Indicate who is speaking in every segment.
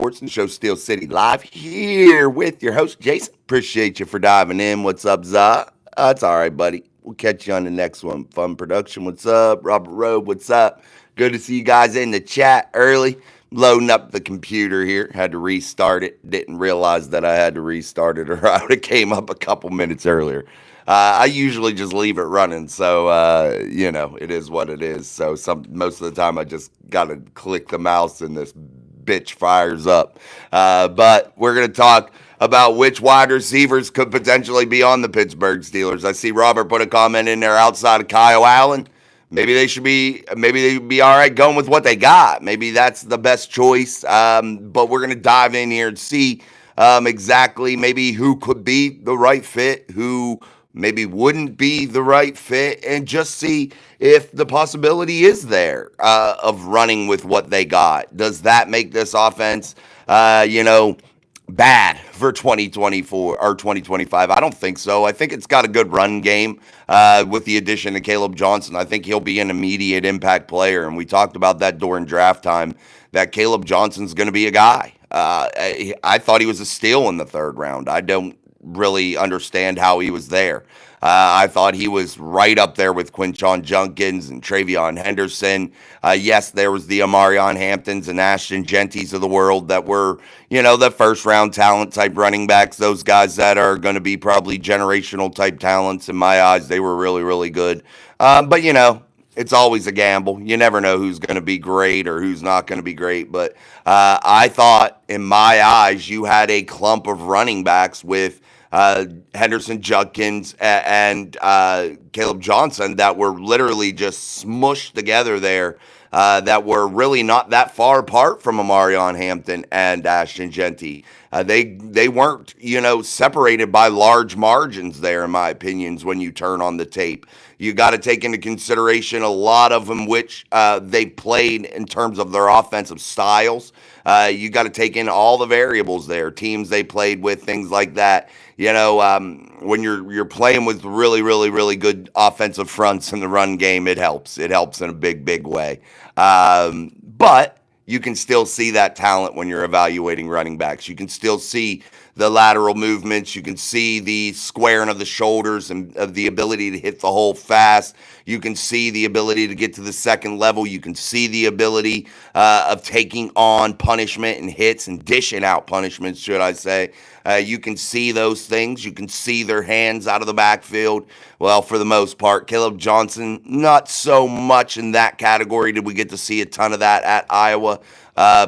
Speaker 1: Sports and Show Steel City live here with your host, Jason. Appreciate you for diving in. What's up, Za? It's all right, buddy. We'll catch you on the next one. Fun Production, what's up? Robert Rowe, what's up? Good to see you guys in the chat early. Loading up the computer here. Had to restart it. Didn't realize that I had to restart it or I would have came up a couple minutes earlier. I usually just leave it running, so it is what it is. So most of the time I just gotta click the mouse and this bitch fires up. But we're gonna talk about which wide receivers could potentially be on the Pittsburgh Steelers. I see Robert put a comment in there outside of Kyle Allen. Maybe they'd be all right going with what they got. Maybe that's the best choice. But we're gonna dive in here and see exactly maybe who could be the right fit, who maybe wouldn't be the right fit, and just see if the possibility is there of running with what they got. Does that make this offense, bad for 2024 or 2025? I don't think so. I think it's got a good run game with the addition of Caleb Johnson. I think he'll be an immediate impact player, and we talked about that during draft time, that Caleb Johnson's going to be a guy. I thought he was a steal in the third round. I don't really understand how he was there. I thought he was right up there with Quinshon Judkins and Travion Henderson. Yes, there was the Amarion Hamptons and Ashton Gentys of the world that were, the first round talent type running backs. Those guys that are going to be probably generational type talents. In my eyes, they were really, really good. But it's always a gamble. You never know who's going to be great or who's not going to be great. But I thought, in my eyes, you had a clump of running backs with Henderson, Judkins, and Caleb Johnson that were literally just smushed together there, that were really not that far apart from Amarion Hampton and Ashton Genty. They weren't, separated by large margins there, in my opinions, when you turn on the tape. You got to take into consideration a lot of them, which they played in terms of their offensive styles. You got to take in all the variables there, teams they played with, things like that. When you're playing with really, really, really good offensive fronts in the run game, it helps. It helps in a big, big way. But you can still see that talent when you're evaluating running backs. You can still see the lateral movements. You can see the squaring of the shoulders and of the ability to hit the hole fast. You can see the ability to get to the second level. You can see the ability of taking on punishment and hits and dishing out punishments, should I say. You can see those things. You can see their hands out of the backfield. Well, for the most part, Caleb Johnson, not so much in that category. Did we get to see a ton of that at Iowa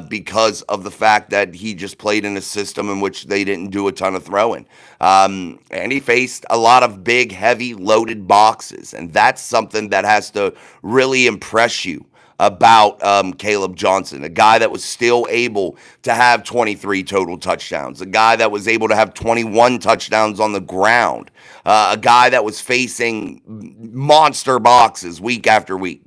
Speaker 1: because of the fact that he just played in a system in which they didn't do a ton of throwing. And he faced a lot of big, heavy, loaded boxes. And that's something that has to really impress you about Caleb Johnson, a guy that was still able to have 23 total touchdowns, a guy that was able to have 21 touchdowns on the ground, a guy that was facing monster boxes week after week.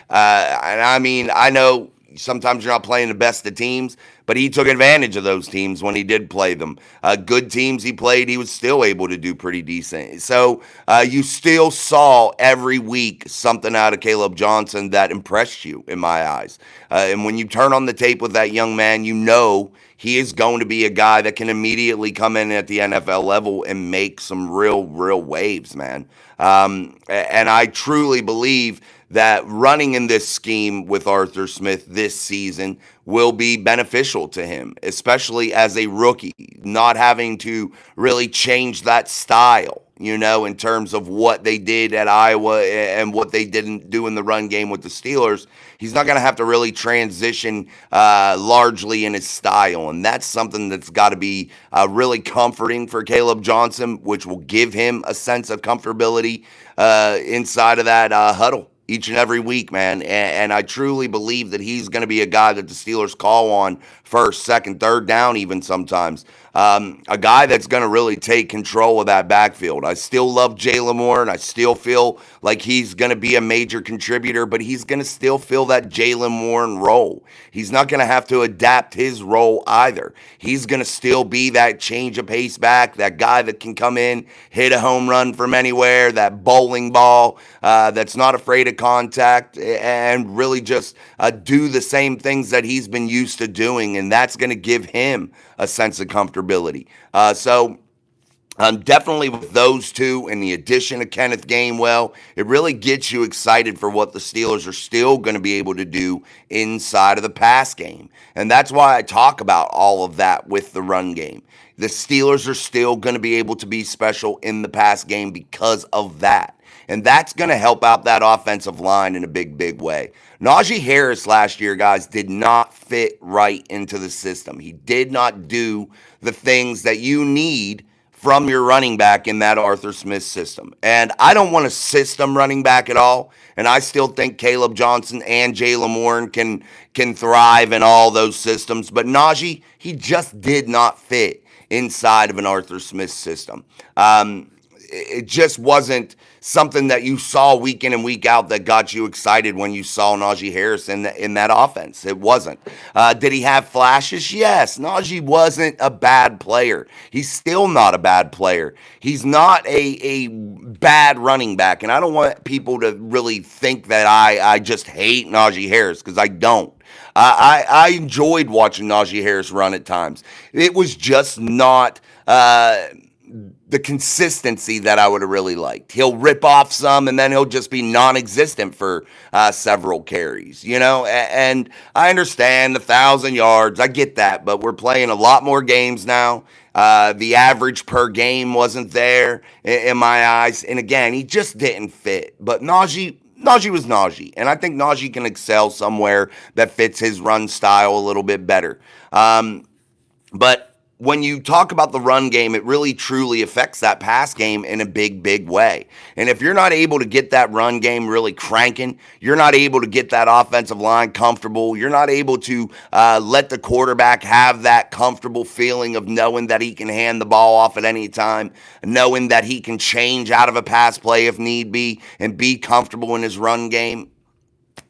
Speaker 1: And I mean, I know sometimes you're not playing the best of teams, but he took advantage of those teams when he did play them. Good teams he played, he was still able to do pretty decent. So you still saw every week something out of Caleb Johnson that impressed you, in my eyes. And when you turn on the tape with that young man, he is going to be a guy that can immediately come in at the NFL level and make some real waves, man. And I truly believe that running in this scheme with Arthur Smith this season will be beneficial to him, especially as a rookie, not having to really change that style, in terms of what they did at Iowa and what they didn't do in the run game with the Steelers. He's not going to have to really transition largely in his style, and that's something that's got to be really comforting for Caleb Johnson, which will give him a sense of comfortability inside of that huddle each and every week, man. And I truly believe that he's going to be a guy that the Steelers call on first, second, third down even sometimes. A guy that's going to really take control of that backfield. I still love Jalen Moore, and I still feel like he's going to be a major contributor, but he's going to still fill that Jalen Warren role. He's not going to have to adapt his role either. He's going to still be that change of pace back, that guy that can come in, hit a home run from anywhere, that bowling ball that's not afraid of contact and really just do the same things that he's been used to doing, and that's going to give him a sense of comfortability. So definitely with those two and the addition of Kenneth Gainwell, it really gets you excited for what the Steelers are still going to be able to do inside of the pass game. And that's why I talk about all of that with the run game. The Steelers are still going to be able to be special in the pass game because of that. And that's going to help out that offensive line in a big, big way. Najee Harris last year, guys, did not fit right into the system. He did not do the things that you need from your running back in that Arthur Smith system. And I don't want a system running back at all. And I still think Caleb Johnson and Jaylen Warren can thrive in all those systems. But Najee, he just did not fit inside of an Arthur Smith system. It just wasn't something that you saw week in and week out that got you excited when you saw Najee Harris in that offense. It wasn't. Did he have flashes? Yes. Najee wasn't a bad player. He's still not a bad player. He's not a bad running back, and I don't want people to really think that I just hate Najee Harris, because I don't. I enjoyed watching Najee Harris run at times. It was just not the consistency that I would have really liked. He'll rip off some, and then he'll just be non-existent for several carries, and I understand 1,000 yards. I get that, but we're playing a lot more games now. The average per game wasn't there in my eyes. And again, he just didn't fit. But Najee was Najee. And I think Najee can excel somewhere that fits his run style a little bit better. But when you talk about the run game, it really truly affects that pass game in a big, big way. And if you're not able to get that run game really cranking, you're not able to get that offensive line comfortable, you're not able to let the quarterback have that comfortable feeling of knowing that he can hand the ball off at any time, knowing that he can change out of a pass play if need be, and be comfortable in his run game.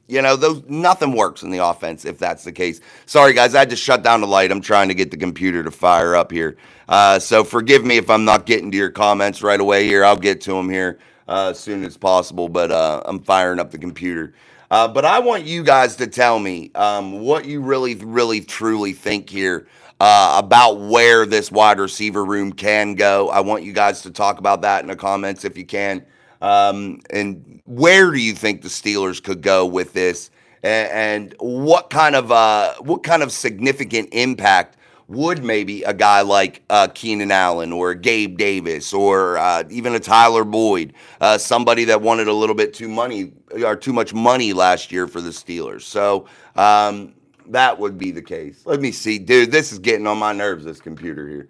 Speaker 1: Nothing works in the offense if that's the case. Sorry, guys, I had to shut down the light. I'm trying to get the computer to fire up here. So forgive me if I'm not getting to your comments right away here. I'll get to them here as soon as possible, but I'm firing up the computer. But I want you guys to tell me what you really, really, truly think here about where this wide receiver room can go. I want you guys to talk about that in the comments if you can. And where do you think the Steelers could go with this? And what kind of significant impact would maybe a guy like Keenan Allen or Gabe Davis or even a Tyler Boyd, somebody that wanted a little bit too much money last year for the Steelers? So that would be the case. Let me see, dude. This is getting on my nerves. This computer here.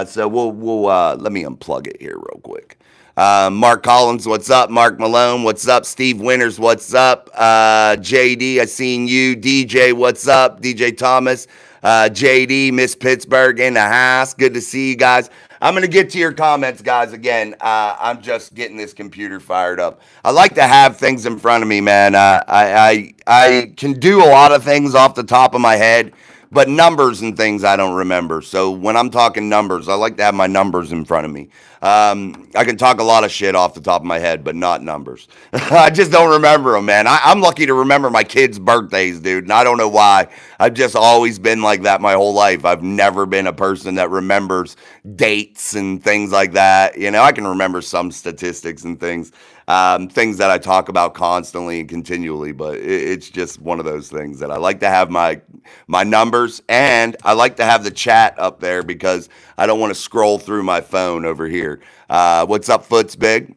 Speaker 1: So we'll let me unplug it here real quick. Mark Collins, what's up? Mark Malone, what's up? Steve Winters, what's up? JD, I seen you. DJ, what's up? DJ Thomas, JD, Miss Pittsburgh in the house. Good to see you guys. I'm going to get to your comments, guys. Again, I'm just getting this computer fired up. I like to have things in front of me, man. I can do a lot of things off the top of my head, but numbers and things I don't remember. So when I'm talking numbers, I like to have my numbers in front of me. I can talk a lot of shit off the top of my head, but not numbers. I just don't remember them, man. I'm lucky to remember my kids' birthdays, dude, and I don't know why. I've just always been like that my whole life. I've never been a person that remembers dates and things like that. I can remember some statistics and things that I talk about constantly and continually, but it's just one of those things that I like to have my numbers, and I like to have the chat up there because I don't want to scroll through my phone over here. What's up, Foots Big?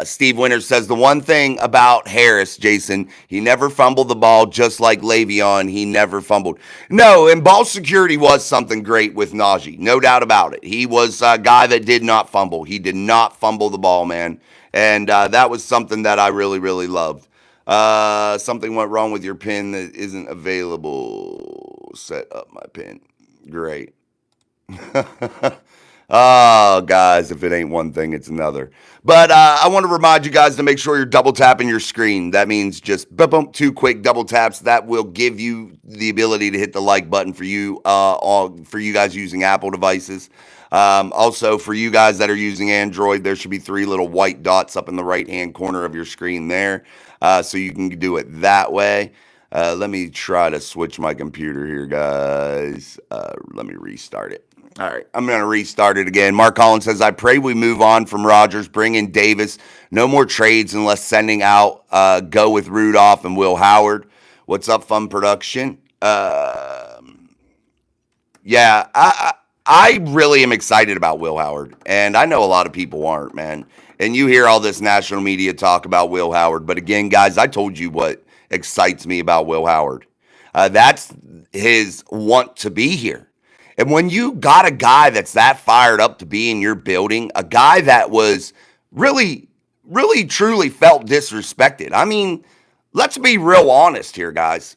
Speaker 1: Steve Winters says the one thing about Harris, Jason, he never fumbled the ball, just like Le'Veon. He never fumbled. No, and ball security was something great with Najee, no doubt about it. He was a guy that did not fumble. He did not fumble the ball, man, and that was something that I really, really loved. Something went wrong with your pin that isn't available. Set up my pin. Great. Oh, guys, if it ain't one thing, it's another. But I want to remind you guys to make sure you're double tapping your screen. That means just boom, boom, 2 quick double taps. That will give you the ability to hit the like button for you, for you guys using Apple devices. Also, for you guys that are using Android, there should be 3 little white dots up in the right-hand corner of your screen there, so you can do it that way. Let me try to switch my computer here, guys. Let me restart it. All right, I'm going to restart it again. Mark Collins says, I pray we move on from Rodgers, bring in Davis. No more trades unless sending out, go with Rudolph and Will Howard. What's up, Fun Production? Yeah, I really am excited about Will Howard, and I know a lot of people aren't, man. And you hear all this national media talk about Will Howard, but again, guys, I told you what excites me about Will Howard. That's his want to be here. And when you got a guy that's that fired up to be in your building, a guy that was really, really, truly felt disrespected. I mean, let's be real honest here, guys.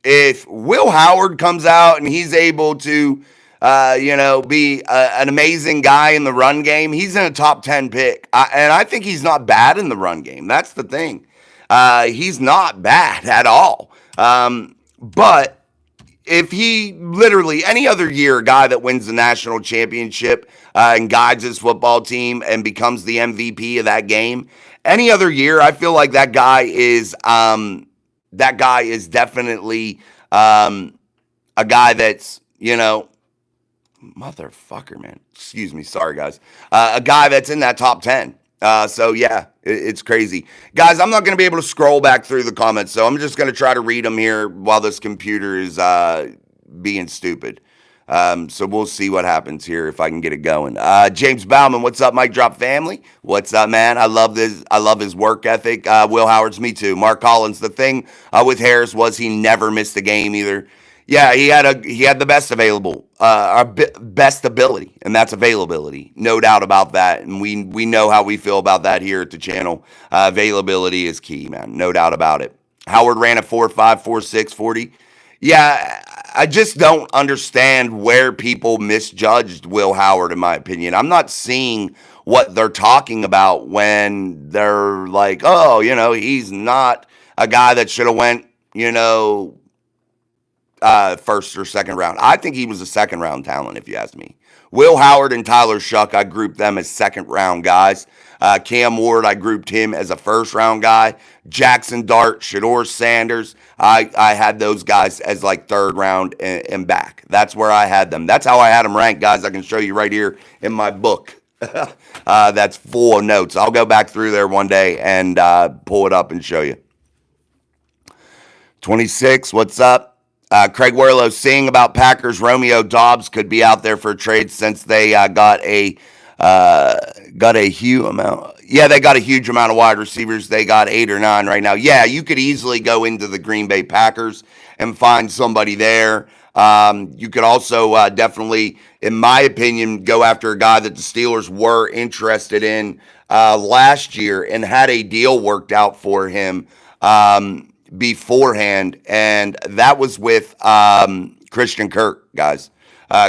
Speaker 1: If Will Howard comes out and he's able to, be an amazing guy in the run game, he's in a top 10 pick. And I think he's not bad in the run game. That's the thing. He's not bad at all. But if he literally any other year, a guy that wins the national championship and guides his football team and becomes the MVP of that game, any other year, I feel like that guy is definitely a guy that's, motherfucker, man. Excuse me. Sorry, guys. A guy that's in that top 10. So yeah, it's crazy. Guys, I'm not going to be able to scroll back through the comments, so I'm just going to try to read them here while this computer is being stupid. So we'll see what happens here if I can get it going. James Bauman, what's up, Mic Drop family? What's up, man? I love his work ethic. Will Howard's me too. Mark Collins, the thing with Harris was he never missed a game either. Yeah, he had the best best ability, and that's availability, no doubt about that. And we know how we feel about that here at the channel. Availability is key, man, no doubt about it. Howard ran a 4.5, 4.6, 40. Yeah, I just don't understand where people misjudged Will Howard, in my opinion. I'm not seeing what they're talking about when they're like, oh, he's not a guy that should have went, first or second round. I think he was a second round talent, if you ask me. Will Howard and Tyler Shuck, I grouped them as second round guys. Cam Ward, I grouped him as a first round guy. Jackson Dart, Shador Sanders, I had those guys as like third round and back. That's where I had them. That's how I had them ranked, guys. I can show you right here in my book. That's full of notes. I'll go back through there one day and pull it up and show you. 26, what's up? Craig Werlow saying about Packers, Romeo Doubs could be out there for a trade since they got a huge amount. Yeah, they got a huge amount of wide receivers. They got 8 or 9 right now. Yeah, you could easily go into the Green Bay Packers and find somebody there. You could also definitely, in my opinion, go after a guy that the Steelers were interested in last year and had a deal worked out for him beforehand, and that was with Christian Kirk, guys.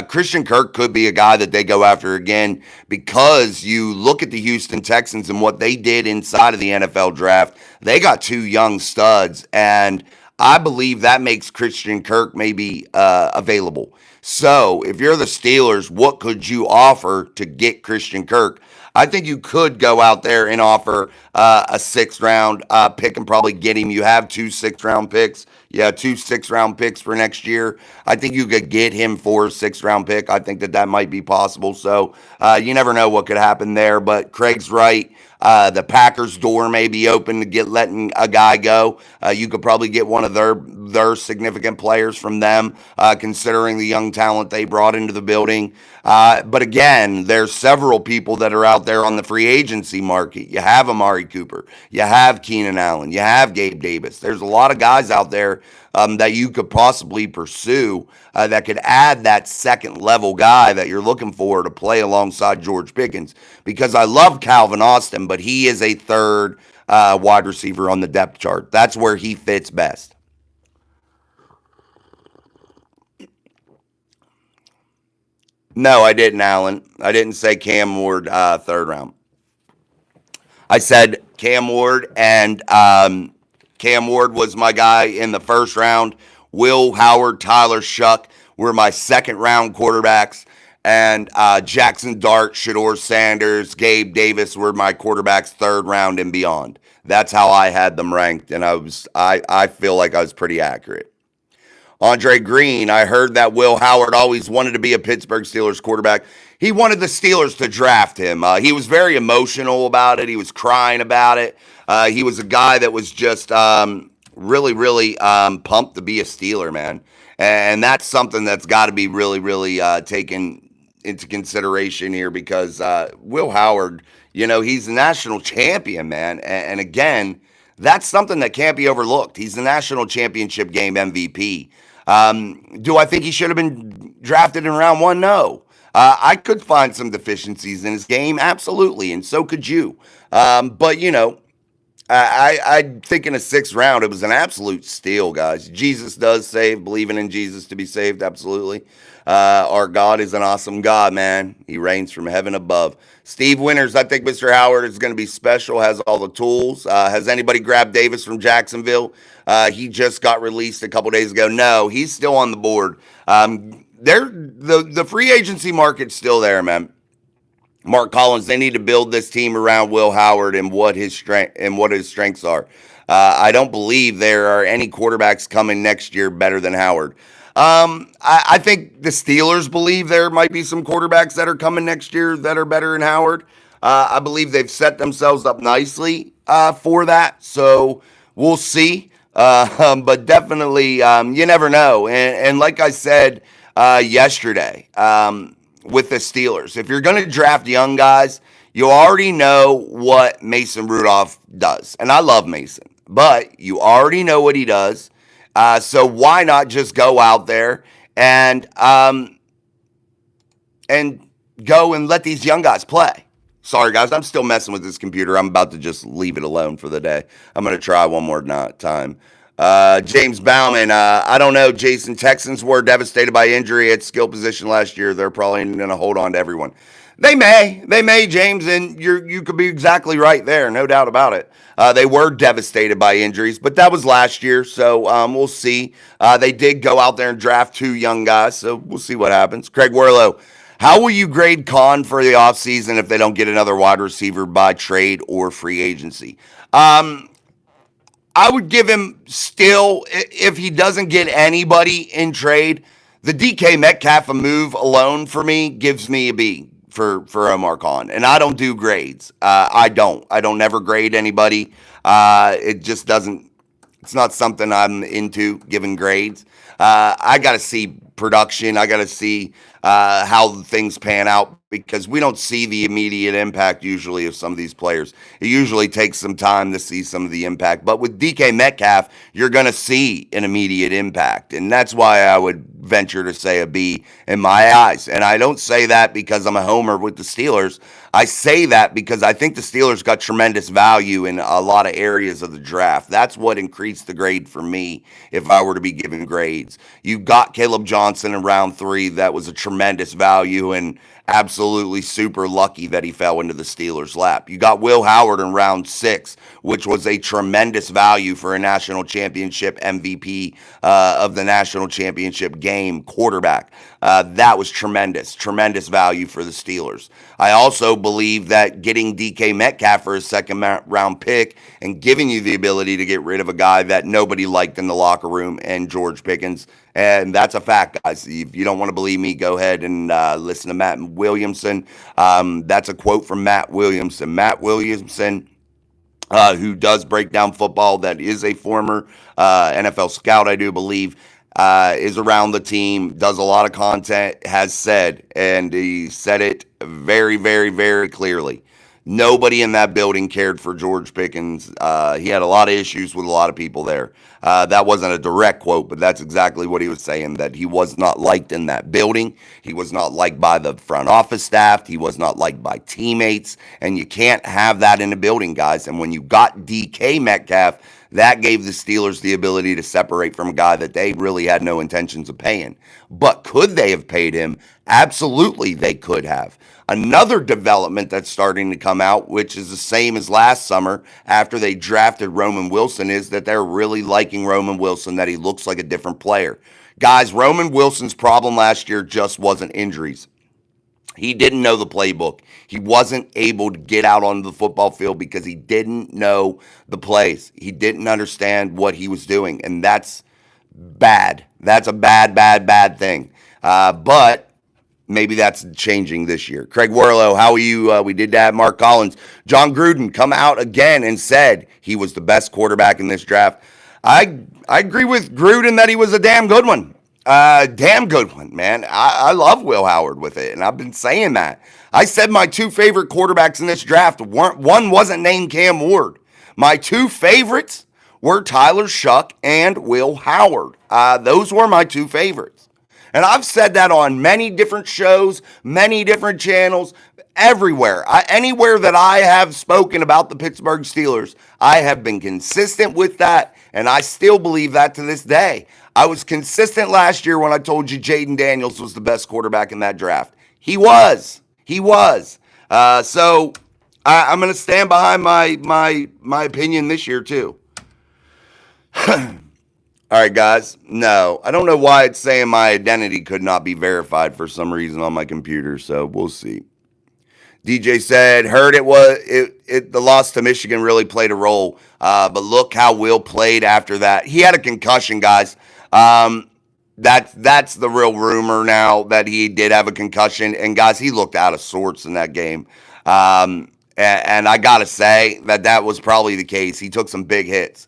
Speaker 1: Christian Kirk could be a guy that they go after again because you look at the Houston Texans and what they did inside of the NFL draft. They got 2 young studs, and I believe that makes Christian Kirk maybe available. So if you're the Steelers, what could you offer to get Christian Kirk? I think you could go out there and offer a 6th round pick and probably get him. You have 2 6th round picks. Yeah, 2 6th round picks for next year. I think you could get him for a 6th round pick. I think that might be possible. So you never know what could happen there. But Craig's right. The Packers' door may be open to letting a guy go. You could probably get one of their significant players from them, considering the young talent they brought into the building. But again, there's several people that are out there on the free agency market. You have Amari Cooper. You have Keenan Allen. You have Gabe Davis. There's a lot of guys out there that you could possibly pursue that could add that second level guy that you're looking for to play alongside George Pickens. Because I love Calvin Austin, but he is a third wide receiver on the depth chart. That's where he fits best. No, I didn't, Allen. I didn't say Cam Ward third round. I said Cam Ward, and Cam Ward was my guy in the first round. Will Howard, Tyler Shuck were my second round quarterbacks. And Jackson Dart, Shador Sanders, Gabe Davis were my quarterbacks third round and beyond. That's how I had them ranked, and I feel like I was pretty accurate. Andre Green, I heard that Will Howard always wanted to be a Pittsburgh Steelers quarterback. He wanted the Steelers to draft him. He was very emotional about it. He was crying about it. He was a guy that was just really, really pumped to be a Steeler, man. And that's something that's got to be really, really taken into consideration here because Will Howard, he's a national champion, man. And again, that's something that can't be overlooked. He's the national championship game MVP. Do I think he should have been drafted in round one? No. I could find some deficiencies in his game, absolutely, and so could you. But I think in a sixth round, it was an absolute steal, guys. Jesus does save, believing in Jesus to be saved, absolutely. Our God is an awesome God, man. He reigns from heaven above. Steve Winters, I think Mr. Howard is going to be special, has all the tools. Has anybody grabbed Davis from Jacksonville? He just got released a couple days ago. No, he's still on the board. The free agency market's still there, man. Mark Collins, they need to build this team around Will Howard and what his strengths are. I don't believe there are any quarterbacks coming next year better than Howard. I think the Steelers believe there might be some quarterbacks that are coming next year that are better than Howard. I believe they've set themselves up nicely for that. So we'll see. But definitely, you never know. And like I said yesterday, with the Steelers, if you're going to draft young guys, you already know what Mason Rudolph does. And I love Mason, but you already know what he does. So why not just go out there and go and let these young guys play? Sorry, guys, I'm still messing with this computer. I'm about to just leave it alone for the day. I'm going to try one more time. James Bauman, I don't know, Jason. Texans were devastated by injury at skill position last year. They're probably going to hold on to everyone. They may, James, and you could be exactly right there, no doubt about it. They were devastated by injuries, but that was last year, so we'll see. They did go out there and draft two young guys, so we'll see what happens. Craig Werlow, how will you grade Khan for the offseason if they don't get another wide receiver by trade or free agency? I would give him still, if he doesn't get anybody in trade, the DK Metcalf move alone for me gives me a B for Omar Khan. And I don't do grades. I don't never grade anybody. It just doesn't, it's not something I'm into, giving grades. I got to see production. I got to see how things pan out because we don't see the immediate impact usually of some of these players. It usually takes some time to see some of the impact. But with DK Metcalf, you're going to see an immediate impact. And that's why I would venture to say a B in my eyes. And I don't say that because I'm a homer with the Steelers. I say that because I think the Steelers got tremendous value in a lot of areas of the draft. That's what increased the grade for me if I were to be giving grades. You got Caleb Johnson in round 3. That was a tremendous value and absolutely super lucky that he fell into the Steelers' lap. You got Will Howard in round 6, which was a tremendous value for a national championship MVP of the national championship game quarterback. That was tremendous value for the Steelers. I also believe that getting DK Metcalf for a second round pick and giving you the ability to get rid of a guy that nobody liked in the locker room and George Pickens. And that's a fact, guys. If you don't want to believe me, go ahead and listen to Matt Williamson. That's a quote from Matt Williamson. Matt Williamson, who does break down football, that is a former NFL scout, I do believe, is around the team, does a lot of content, has said, and he said it very, very, very clearly. Nobody in that building cared for George Pickens. He had a lot of issues with a lot of people there. That wasn't a direct quote, but that's exactly what he was saying, that he was not liked in that building. He was not liked by the front office staff. He was not liked by teammates. And you can't have that in a building, guys. And when you got DK Metcalf, That gave the Steelers the ability to separate from a guy that they really had no intentions of paying. But could they have paid him? Absolutely, they could have. Another development that's starting to come out, which is the same as last summer after they drafted Roman Wilson, is that they're really liking Roman Wilson, that he looks like a different player. Guys, Roman Wilson's problem last year just wasn't injuries. He didn't know the playbook. He wasn't able to get out onto the football field because he didn't know the plays. He didn't understand what he was doing, and that's bad. That's a bad thing. But maybe that's changing this year. Craig Warlow, how are you? We did that. Mark Collins. John Gruden come out again and said he was the best quarterback in this draft. I agree with Gruden that he was a damn good one. Damn good one, man. I love Will Howard with it, and I've been saying that. I said my two favorite quarterbacks in this draft one wasn't named Cam Ward. My two favorites were Tyler Shuck and Will Howard. Those were my two favorites. And I've said that on many different shows, many different channels, everywhere. Anywhere that I have spoken about the Pittsburgh Steelers, I have been consistent with that, and I still believe that to this day. I was consistent last year when I told you Jaden Daniels was the best quarterback in that draft. He was. So I'm going to stand behind my opinion this year too. All right, guys. No, I don't know why it's saying my identity could not be verified for some reason on my computer, so we'll see. DJ said, heard the loss to Michigan really played a role, but look how Will played after that. He had a concussion, guys. That's the real rumor now, that he did have a concussion, and guys, he looked out of sorts in that game. And I gotta say that was probably the case. He took some big hits.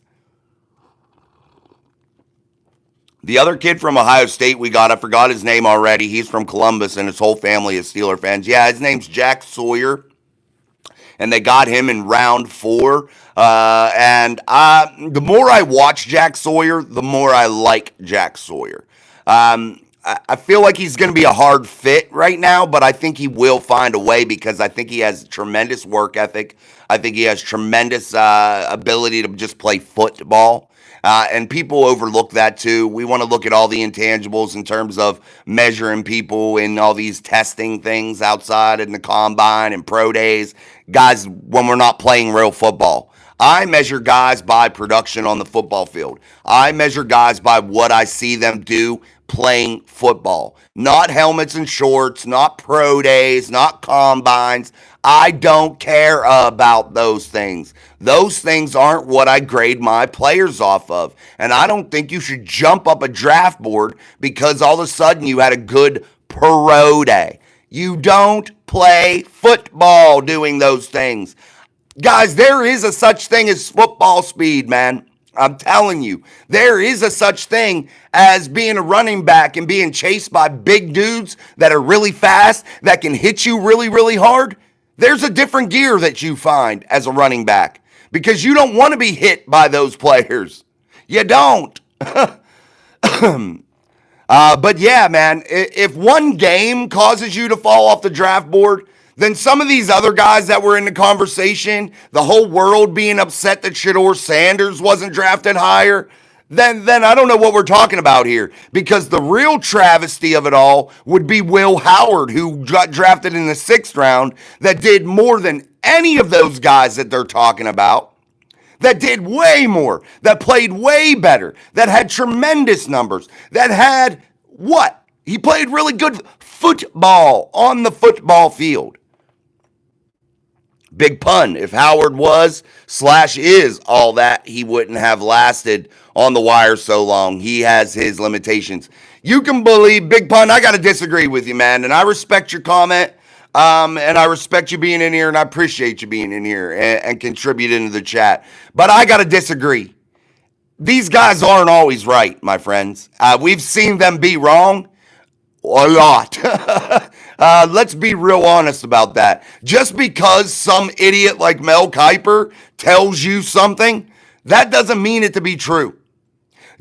Speaker 1: The other kid from Ohio State I forgot his name already. He's from Columbus, and his whole family is Steeler fans. Yeah, his name's Jack Sawyer, and they got him in round 4. And the more I watch Jack Sawyer, the more I like Jack Sawyer. I feel like he's going to be a hard fit right now, but I think he will find a way because I think he has tremendous work ethic. I think he has tremendous ability to just play football. And people overlook that too. We want to look at all the intangibles in terms of measuring people in all these testing things outside in the combine and pro days. Guys, when we're not playing real football, I measure guys by production on the football field. I measure guys by what I see them do playing football. Not helmets and shorts, not pro days, not combines. I don't care about those things. Those things aren't what I grade my players off of. And I don't think you should jump up a draft board because all of a sudden you had a good pro day. You don't play football doing those things. Guys, there is a such thing as football speed, man. I'm telling you, there is a such thing as being a running back and being chased by big dudes that are really fast, that can hit you really, really hard. There's a different gear that you find as a running back because you don't want to be hit by those players. You don't. But yeah, man, if one game causes you to fall off the draft board, then some of these other guys that were in the conversation, the whole world being upset that Shedeur Sanders wasn't drafted higher, then I don't know what we're talking about here. Because the real travesty of it all would be Will Howard, who got drafted in the 6th round, that did more than any of those guys that they're talking about, that did way more, that played way better, that had tremendous numbers, that had what? He played really good football on the football field. Big pun. If Howard was/is all that, he wouldn't have lasted on the wire so long. He has his limitations. You can believe, big pun, I got to disagree with you, man. And I respect your comment. And I respect you being in here, and I appreciate you being in here and contributing to the chat. But I got to disagree. These guys aren't always right, my friends. We've seen them be wrong a lot. Let's be real honest about that. Just because some idiot like Mel Kiper tells you something, that doesn't mean it to be true.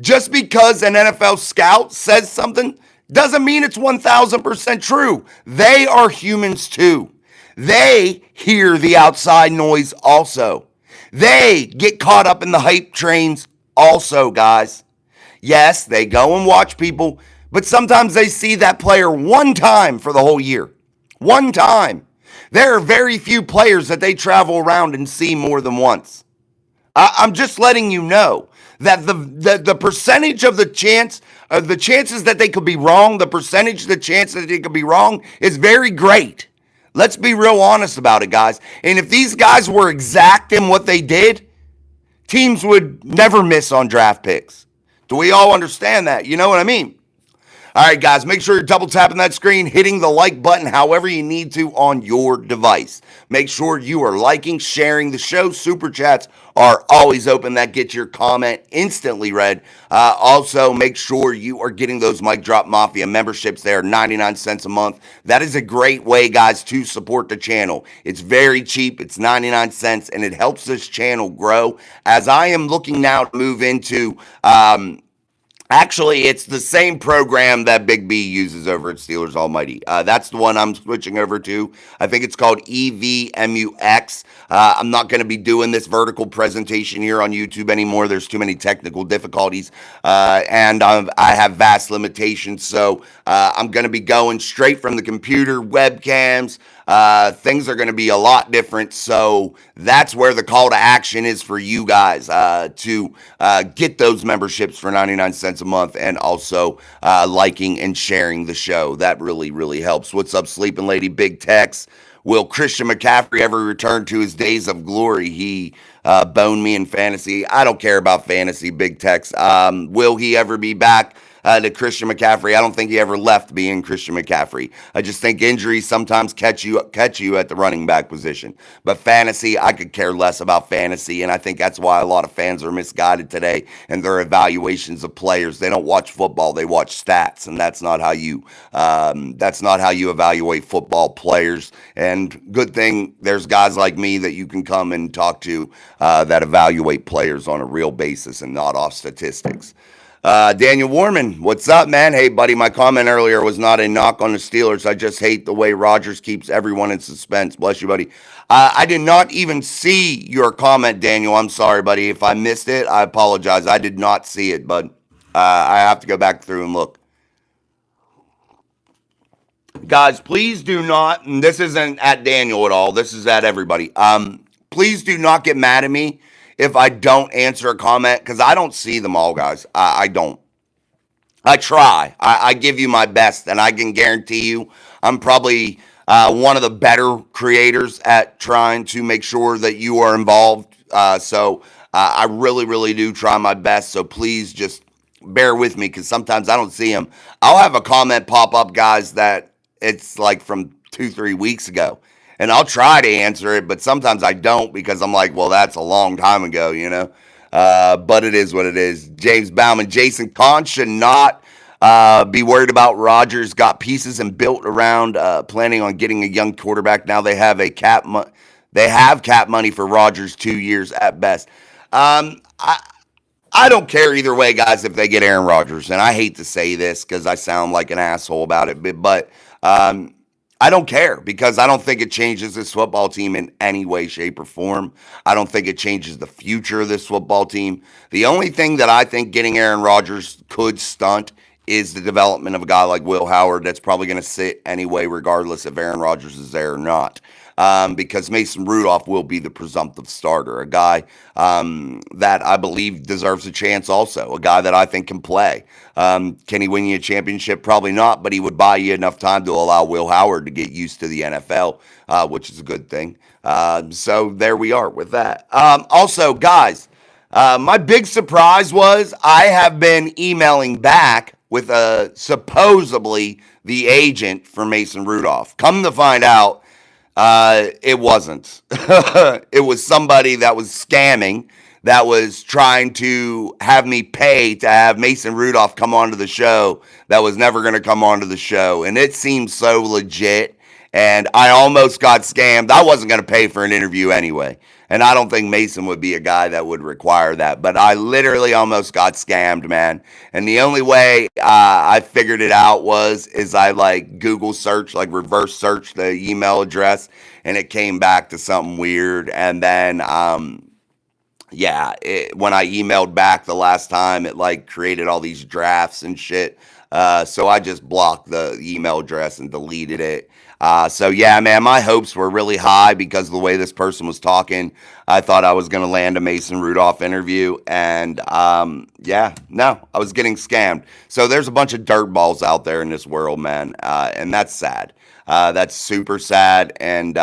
Speaker 1: Just because an NFL scout says something doesn't mean it's 1,000% true. They are humans too. They hear the outside noise also. They get caught up in the hype trains also, guys. Yes, they go and watch people, but sometimes they see that player one time for the whole year. One time. There are very few players that they travel around and see more than once. I'm just letting you know that the percentage of the chances that they could be wrong, the percentage of the chance that they could be wrong is very great. Let's be real honest about it, guys. And if these guys were exact in what they did, teams would never miss on draft picks. Do we all understand that? You know what I mean? All right, guys, make sure you're double tapping that screen, hitting the like button however you need to on your device. Make sure you are liking, sharing the show. Super chats are always open. That gets your comment instantly read. Also, make sure you are getting those Mic Drop Mafia memberships there, 99 cents a month. That is a great way, guys, to support the channel. It's very cheap. It's 99 cents, and it helps this channel grow. As I am looking now to move into... Actually, it's the same program that Big B uses over at Steelers Almighty. That's the one I'm switching over to. I think it's called EVMUX. I'm not going to be doing this vertical presentation here on YouTube anymore. There's too many technical difficulties, and I have vast limitations. So I'm going to be going straight from the computer, webcams. Things are going to be a lot different. So that's where the call to action is for you guys to get those memberships for 99 cents a month, and also liking and sharing the show. That really, really helps. What's up, Sleeping Lady? Big Tex. Will Christian McCaffrey ever return to his days of glory? He boned me in fantasy. I don't care about fantasy, Big Tex. Will he ever be back? To Christian McCaffrey, I don't think he ever left being Christian McCaffrey. I just think injuries sometimes catch you at the running back position. But fantasy, I could care less about fantasy, and I think that's why a lot of fans are misguided today in their evaluations of players. They don't watch football; they watch stats, and that's not how you evaluate football players. And good thing there's guys like me that you can come and talk to that evaluate players on a real basis and not off statistics. Daniel Warman, what's up, man? Hey, buddy, my comment earlier was not a knock on the Steelers. I just hate the way Rodgers keeps everyone in suspense. Bless you, buddy. I did not even see your comment, Daniel. I'm sorry, buddy. If I missed it, I apologize. I did not see it, bud. I have to go back through and look. Guys, please do not, and this isn't at Daniel at all. This is at everybody. Please do not get mad at me if I don't answer a comment, because I don't see them all, guys. I don't. I try. I give you my best, and I can guarantee you I'm probably one of the better creators at trying to make sure that you are involved. So I really, really do try my best. So please just bear with me, because sometimes I don't see them. I'll have a comment pop up, guys, that it's like from 2-3 weeks ago. And I'll try to answer it, but sometimes I don't, because I'm like, well, that's a long time ago, you know. But it is what it is. James Bauman, Jason Kahn should not be worried about Rodgers. Got pieces and built around planning on getting a young quarterback. Now they have cap money for Rodgers 2 years at best. I don't care either way, guys, if they get Aaron Rodgers. And I hate to say this because I sound like an asshole about it, but I don't care, because I don't think it changes this football team in any way, shape, or form. I don't think it changes the future of this football team. The only thing that I think getting Aaron Rodgers could stunt is the development of a guy like Will Howard that's probably going to sit anyway, regardless if Aaron Rodgers is there or not. Because Mason Rudolph will be the presumptive starter, a guy that I believe deserves a chance also, a guy that I think can play. Can he win you a championship? Probably not, but he would buy you enough time to allow Will Howard to get used to the NFL, which is a good thing. So there we are with that. Also, guys, my big surprise was I have been emailing back with supposedly the agent for Mason Rudolph. Come to find out, it wasn't. It was somebody that was scamming, that was trying to have me pay to have Mason Rudolph come onto the show that was never going to come onto the show. And it seemed so legit, and I almost got scammed. I wasn't going to pay for an interview anyway, and I don't think Mason would be a guy that would require that, but I literally almost got scammed, man. And the only way I figured it out is I Google search, reverse search the email address, and it came back to something weird. And then yeah, when I emailed back the last time, it like created all these drafts and shit. So I just blocked the email address and deleted it. So yeah, man, my hopes were really high because of the way this person was talking. I thought I was going to land a Mason Rudolph interview, and yeah, no, I was getting scammed. So there's a bunch of dirtballs out there in this world, man, and that's sad. That's super sad, and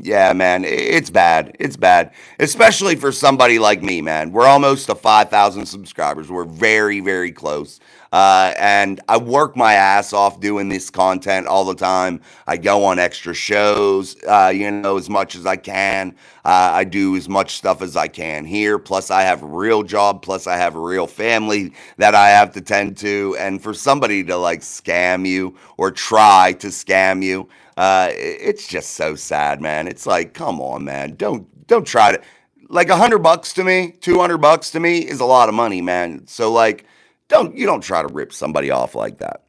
Speaker 1: yeah, man, it's bad. It's bad, especially for somebody like me, man. We're almost to 5,000 subscribers. We're very, very close. And I work my ass off doing this content all the time. I go on extra shows, as much as I can. I do as much stuff as I can here. Plus, I have a real job. Plus, I have a real family that I have to tend to. And for somebody to like scam you or try to scam you, it's just so sad, man. It's like, come on, man. Don't try to, like, $100 to me, $200 to me is a lot of money, man. So like, don't try to rip somebody off like that.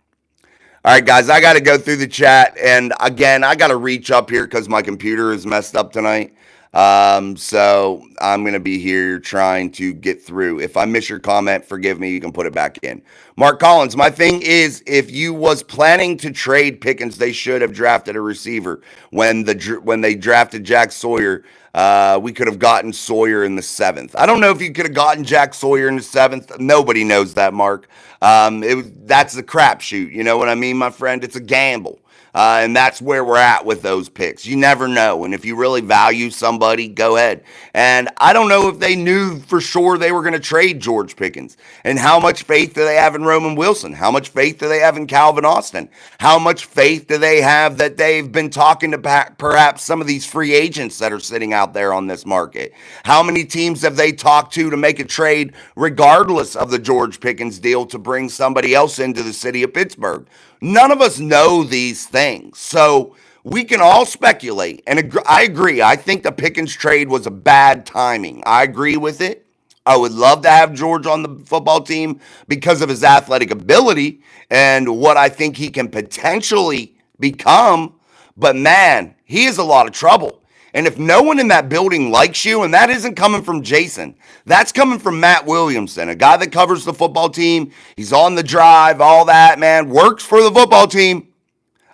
Speaker 1: All right, guys, I got to go through the chat, and again, I got to reach up here because my computer is messed up tonight. So I'm gonna be here trying to get through. If I miss your comment, forgive me. You can put it back in. Mark Collins, my thing is, if you was planning to trade Pickens, they should have drafted a receiver. When they drafted Jack Sawyer, we could have gotten Sawyer in the 7th. I don't know if you could have gotten Jack Sawyer in the 7th. Nobody knows that, Mark. That's a crapshoot. You know what I mean, my friend? It's a gamble. And that's where we're at with those picks. You never know. And if you really value somebody, go ahead. And I don't know if they knew for sure they were going to trade George Pickens. And how much faith do they have in Roman Wilson? How much faith do they have in Calvin Austin? How much faith do they have that they've been talking to perhaps some of these free agents that are sitting out there on this market? How many teams have they talked to make a trade regardless of the George Pickens deal to bring somebody else into the city of Pittsburgh? None of us know these things. So we can all speculate. And I agree. I think the Pickens trade was a bad timing. I agree with it. I would love to have George on the football team because of his athletic ability and what I think he can potentially become. But man, he is a lot of trouble. And if no one in that building likes you, and that isn't coming from Jason, that's coming from Matt Williamson, a guy that covers the football team. He's on the drive, all that, man, works for the football team.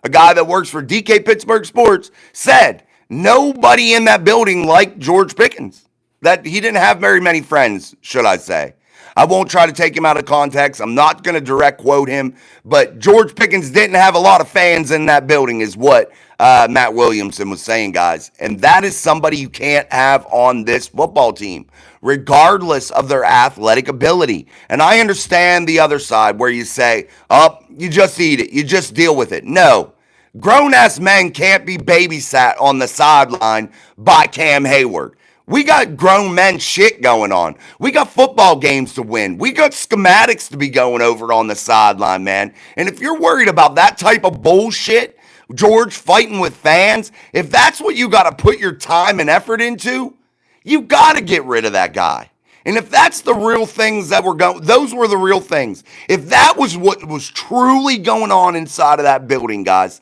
Speaker 1: A guy that works for DK Pittsburgh Sports said nobody in that building liked George Pickens. That he didn't have very many friends, should I say. I won't try to take him out of context. I'm not going to direct quote him, but George Pickens didn't have a lot of fans in that building is what Matt Williamson was saying, guys. And that is somebody you can't have on this football team, regardless of their athletic ability. And I understand the other side where you say, oh, you just eat it. You just deal with it. No. Grown-ass men can't be babysat on the sideline by Cam Hayward. We got grown men shit going on. We got football games to win. We got schematics to be going over on the sideline, man. And if you're worried about that type of bullshit, George fighting with fans, if that's what you got to put your time and effort into, you got to get rid of that guy. And if that's the real things that were going, those were the real things. If that was what was truly going on inside of that building, guys,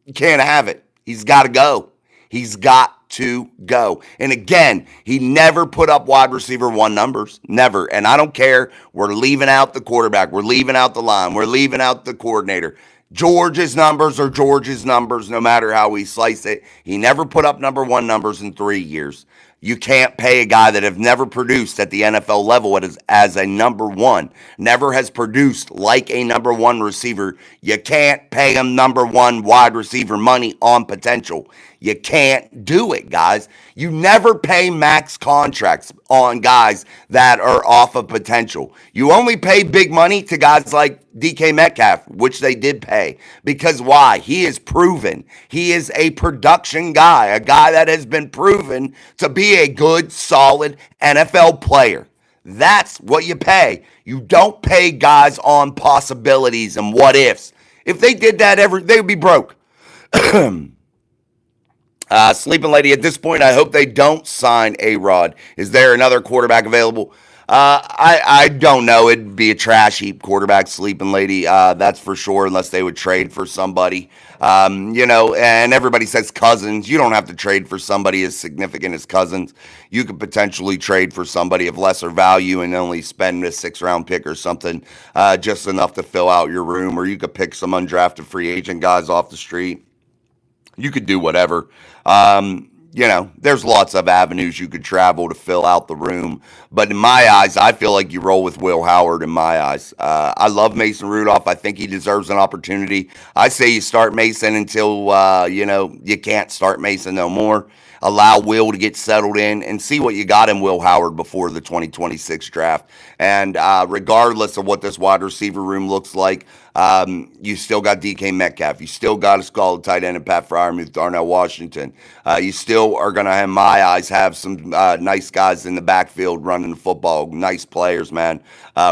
Speaker 1: you can't have it. He's got to go. He's got to go. And again, he never put up wide receiver 1 numbers. Never. And I don't care. We're leaving out the quarterback. We're leaving out the line. We're leaving out the coordinator. George's numbers are George's numbers, no matter how we slice it. He never put up number 1 numbers in 3 years. You can't pay a guy that have never produced at the NFL level as a number 1, never has produced like a number 1 receiver. You can't pay him number 1 wide receiver money on potential. You can't do it, guys. You never pay max contracts on guys that are off of potential. You only pay big money to guys like DK Metcalf, which they did pay. Because why? He is proven. He is a production guy, a guy that has been proven to be a good, solid NFL player. That's what you pay. You don't pay guys on possibilities and what ifs. If they did that, they would be broke. Sleeping Lady, at this point, I hope they don't sign A-Rod. Is there another quarterback available? I don't know. It'd be a trash heap quarterback sleeping lady. That's for sure, unless they would trade for somebody. And everybody says Cousins. You don't have to trade for somebody as significant as Cousins. You could potentially trade for somebody of lesser value and only spend a 6-round pick or something, just enough to fill out your room. Or you could pick some undrafted free agent guys off the street. You could do whatever. There's lots of avenues you could travel to fill out the room. But in my eyes, I feel like you roll with Will Howard in my eyes. I love Mason Rudolph. I think he deserves an opportunity. I say you start Mason until, you can't start Mason no more. Allow Will to get settled in and see what you got in Will Howard before the 2026 draft. And regardless of what this wide receiver room looks like, you still got DK Metcalf. You still got a solid tight end in Pat Freiermuth, Darnell Washington. You still are going to, in my eyes, have some nice guys in the backfield running the football. Nice players, man.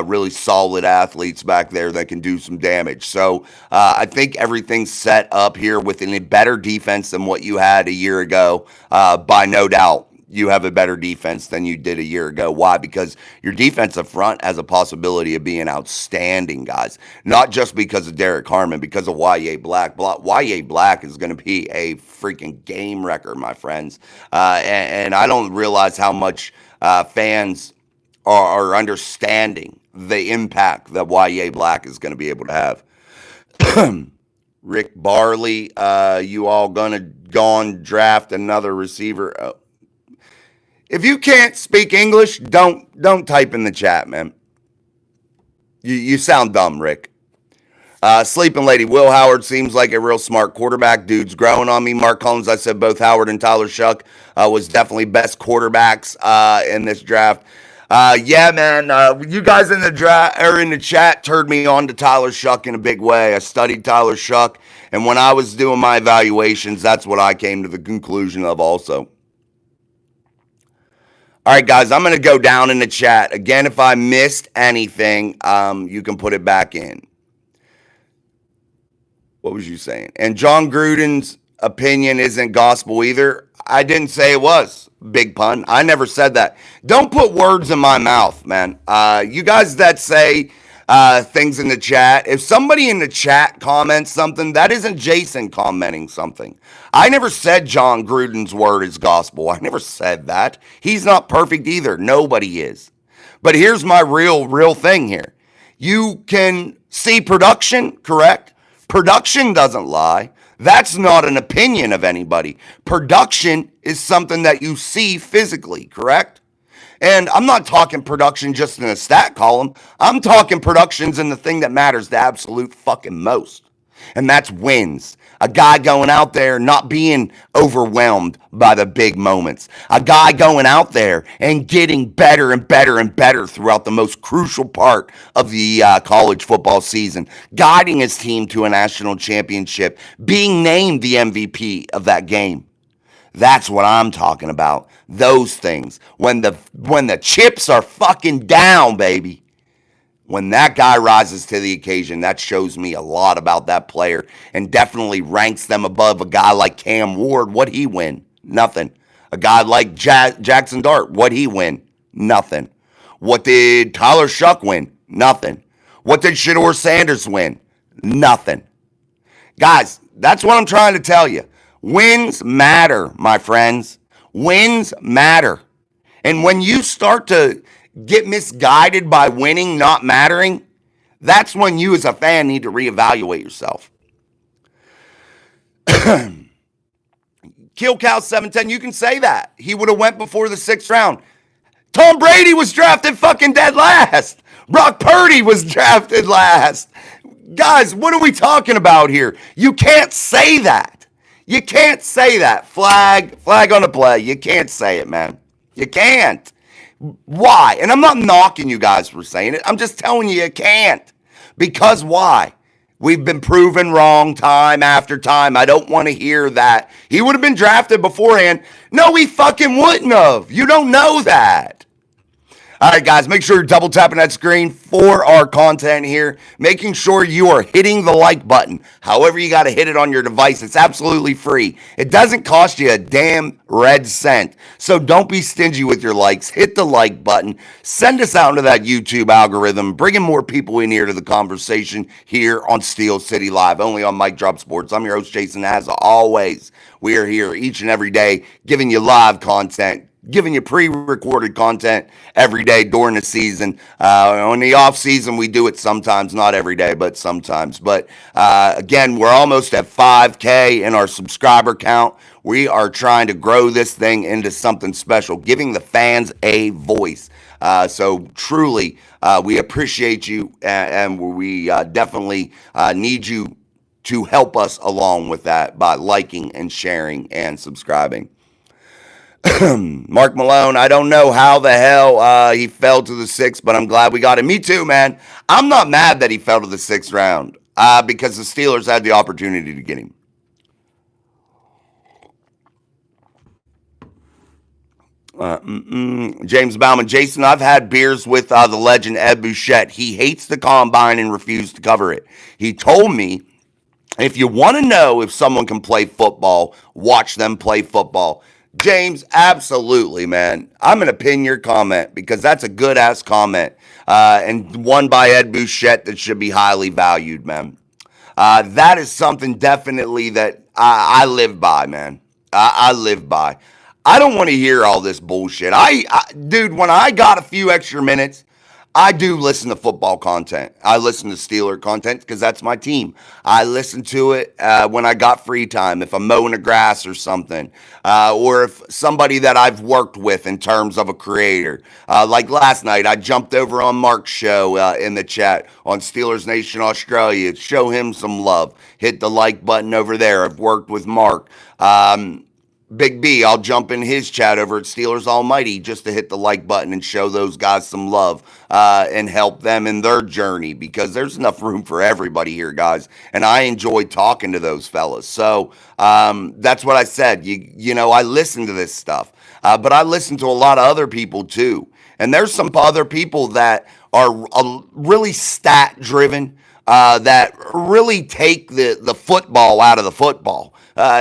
Speaker 1: Really solid athletes back there that can do some damage. So I think everything's set up here with a better defense than what you had a year ago. By no doubt, you have a better defense than you did a year ago. Why? Because your defensive front has a possibility of being outstanding, guys. Not just because of Derek Harmon, because of Y.A. Black. Y.A. Black is going to be a freaking game wrecker, my friends. And I don't realize how much fans are understanding the impact that Y.A. Black is going to be able to have. Rick Barley, you all going to go and draft another receiver? If you can't speak English, don't type in the chat, man. You sound dumb, Rick. Sleeping Lady, Will Howard seems like a real smart quarterback. Dude's growing on me. Mark Collins, I said both Howard and Tyler Shuck was definitely best quarterbacks in this draft. Yeah, man. You guys in the draft or in the chat turned me on to Tyler Shuck in a big way. I studied Tyler Shuck, and when I was doing my evaluations, that's what I came to the conclusion of also. All right, guys, I'm going to go down in the chat. Again, if I missed anything, you can put it back in. What was you saying? And John Gruden's opinion isn't gospel either. I didn't say it was. Big pun. I never said that. Don't put words in my mouth, man. You guys that say things in the chat, if somebody in the chat comments something, that isn't Jason commenting something. I never said John Gruden's word is gospel. I never said that. He's not perfect either. Nobody is. But here's my real thing here. You can see production, correct? Production doesn't lie. That's not an opinion of anybody. Production is something that you see physically, correct? And I'm not talking production just in a stat column. I'm talking productions in the thing that matters the absolute fucking most. And that's wins. A guy going out there not being overwhelmed by the big moments. A guy going out there and getting better and better and better throughout the most crucial part of the college football season. Guiding his team to a national championship. Being named the MVP of that game. That's what I'm talking about. Those things. When the chips are fucking down, baby. When that guy rises to the occasion, that shows me a lot about that player and definitely ranks them above a guy like Cam Ward. What'd he win? Nothing. A guy like Jackson Dart, what'd he win? Nothing. What did Tyler Shuck win? Nothing. What did Shedeur Sanders win? Nothing. Guys, that's what I'm trying to tell you. Wins matter, my friends. Wins matter. And when you start to get misguided by winning not mattering, that's when you as a fan need to reevaluate yourself. Kill Cow 710, you can say that. He would have went before the 6th round. Tom Brady was drafted fucking dead last. Brock Purdy was drafted last. Guys, what are we talking about here? You can't say that. You can't say that. Flag on the play. You can't say it, man. You can't. Why? And I'm not knocking you guys for saying it. I'm just telling you can't. Because why? We've been proven wrong time after time. I don't want to hear that. He would have been drafted beforehand. No, he fucking wouldn't have. You don't know that. All right, guys, make sure you're double tapping that screen for our content here, making sure you are hitting the like button. However, you got to hit it on your device. It's absolutely free. It doesn't cost you a damn red cent. So don't be stingy with your likes. Hit the like button. Send us out into that YouTube algorithm, bringing more people in here to the conversation here on Steel City Live, only on Mic Drop Sports. I'm your host, Jason. As always, we are here each and every day giving you live content, giving you pre-recorded content every day during the season. On the off season, we do it sometimes, not every day, but sometimes. But again, we're almost at 5K in our subscriber count. We are trying to grow this thing into something special, giving the fans a voice. So truly, we appreciate you, and we definitely need you to help us along with that by liking and sharing and subscribing. Mark Malone, I don't know how the hell he fell to the sixth, but I'm glad we got him. Me too, man. I'm not mad that he fell to the sixth round because the Steelers had the opportunity to get him. James Bauman, Jason, I've had beers with the legend Ed Bouchette. He hates the combine and refused to cover it. He told me, if you want to know if someone can play football, watch them play football. James, absolutely, man. I'm going to pin your comment because that's a good-ass comment and one by Ed Bouchette that should be highly valued, man. That is something definitely that I live by, man. I live by. I don't want to hear all this bullshit. Dude, when I got a few extra minutes, I do listen to football content. I listen to Steeler content because that's my team. I listen to it when I got free time, if I'm mowing the grass or something, or if somebody that I've worked with in terms of a creator. Like last night, I jumped over on Mark's show in the chat on Steelers Nation Australia. Show him some love. Hit the like button over there. I've worked with Mark. Big B, I'll jump in his chat over at Steelers Almighty just to hit the like button and show those guys some love and help them in their journey because there's enough room for everybody here, guys. And I enjoy talking to those fellas. So that's what I said. You know, I listen to this stuff, but I listen to a lot of other people too. And there's some other people that are really stat driven, that really take the football out of the football.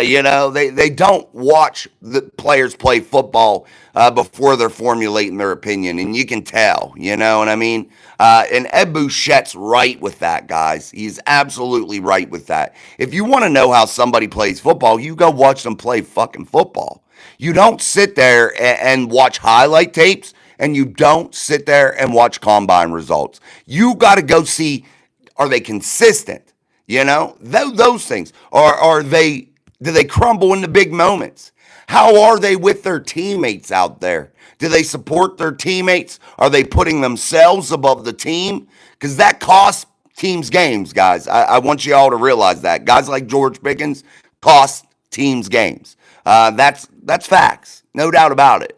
Speaker 1: You know, they don't watch the players play football before they're formulating their opinion, and you can tell, you know what I mean? And Ed Bouchette's right with that, guys. He's absolutely right with that. If you want to know how somebody plays football, you go watch them play fucking football. You don't sit there and watch highlight tapes, and you don't sit there and watch combine results. You got to go see, are they consistent? You know, those things. Do they crumble in the big moments? How are they with their teammates out there? Do they support their teammates? Are they putting themselves above the team? Because that costs teams games, guys. I want you all to realize that. Guys like George Pickens cost teams games. That's facts. No doubt about it.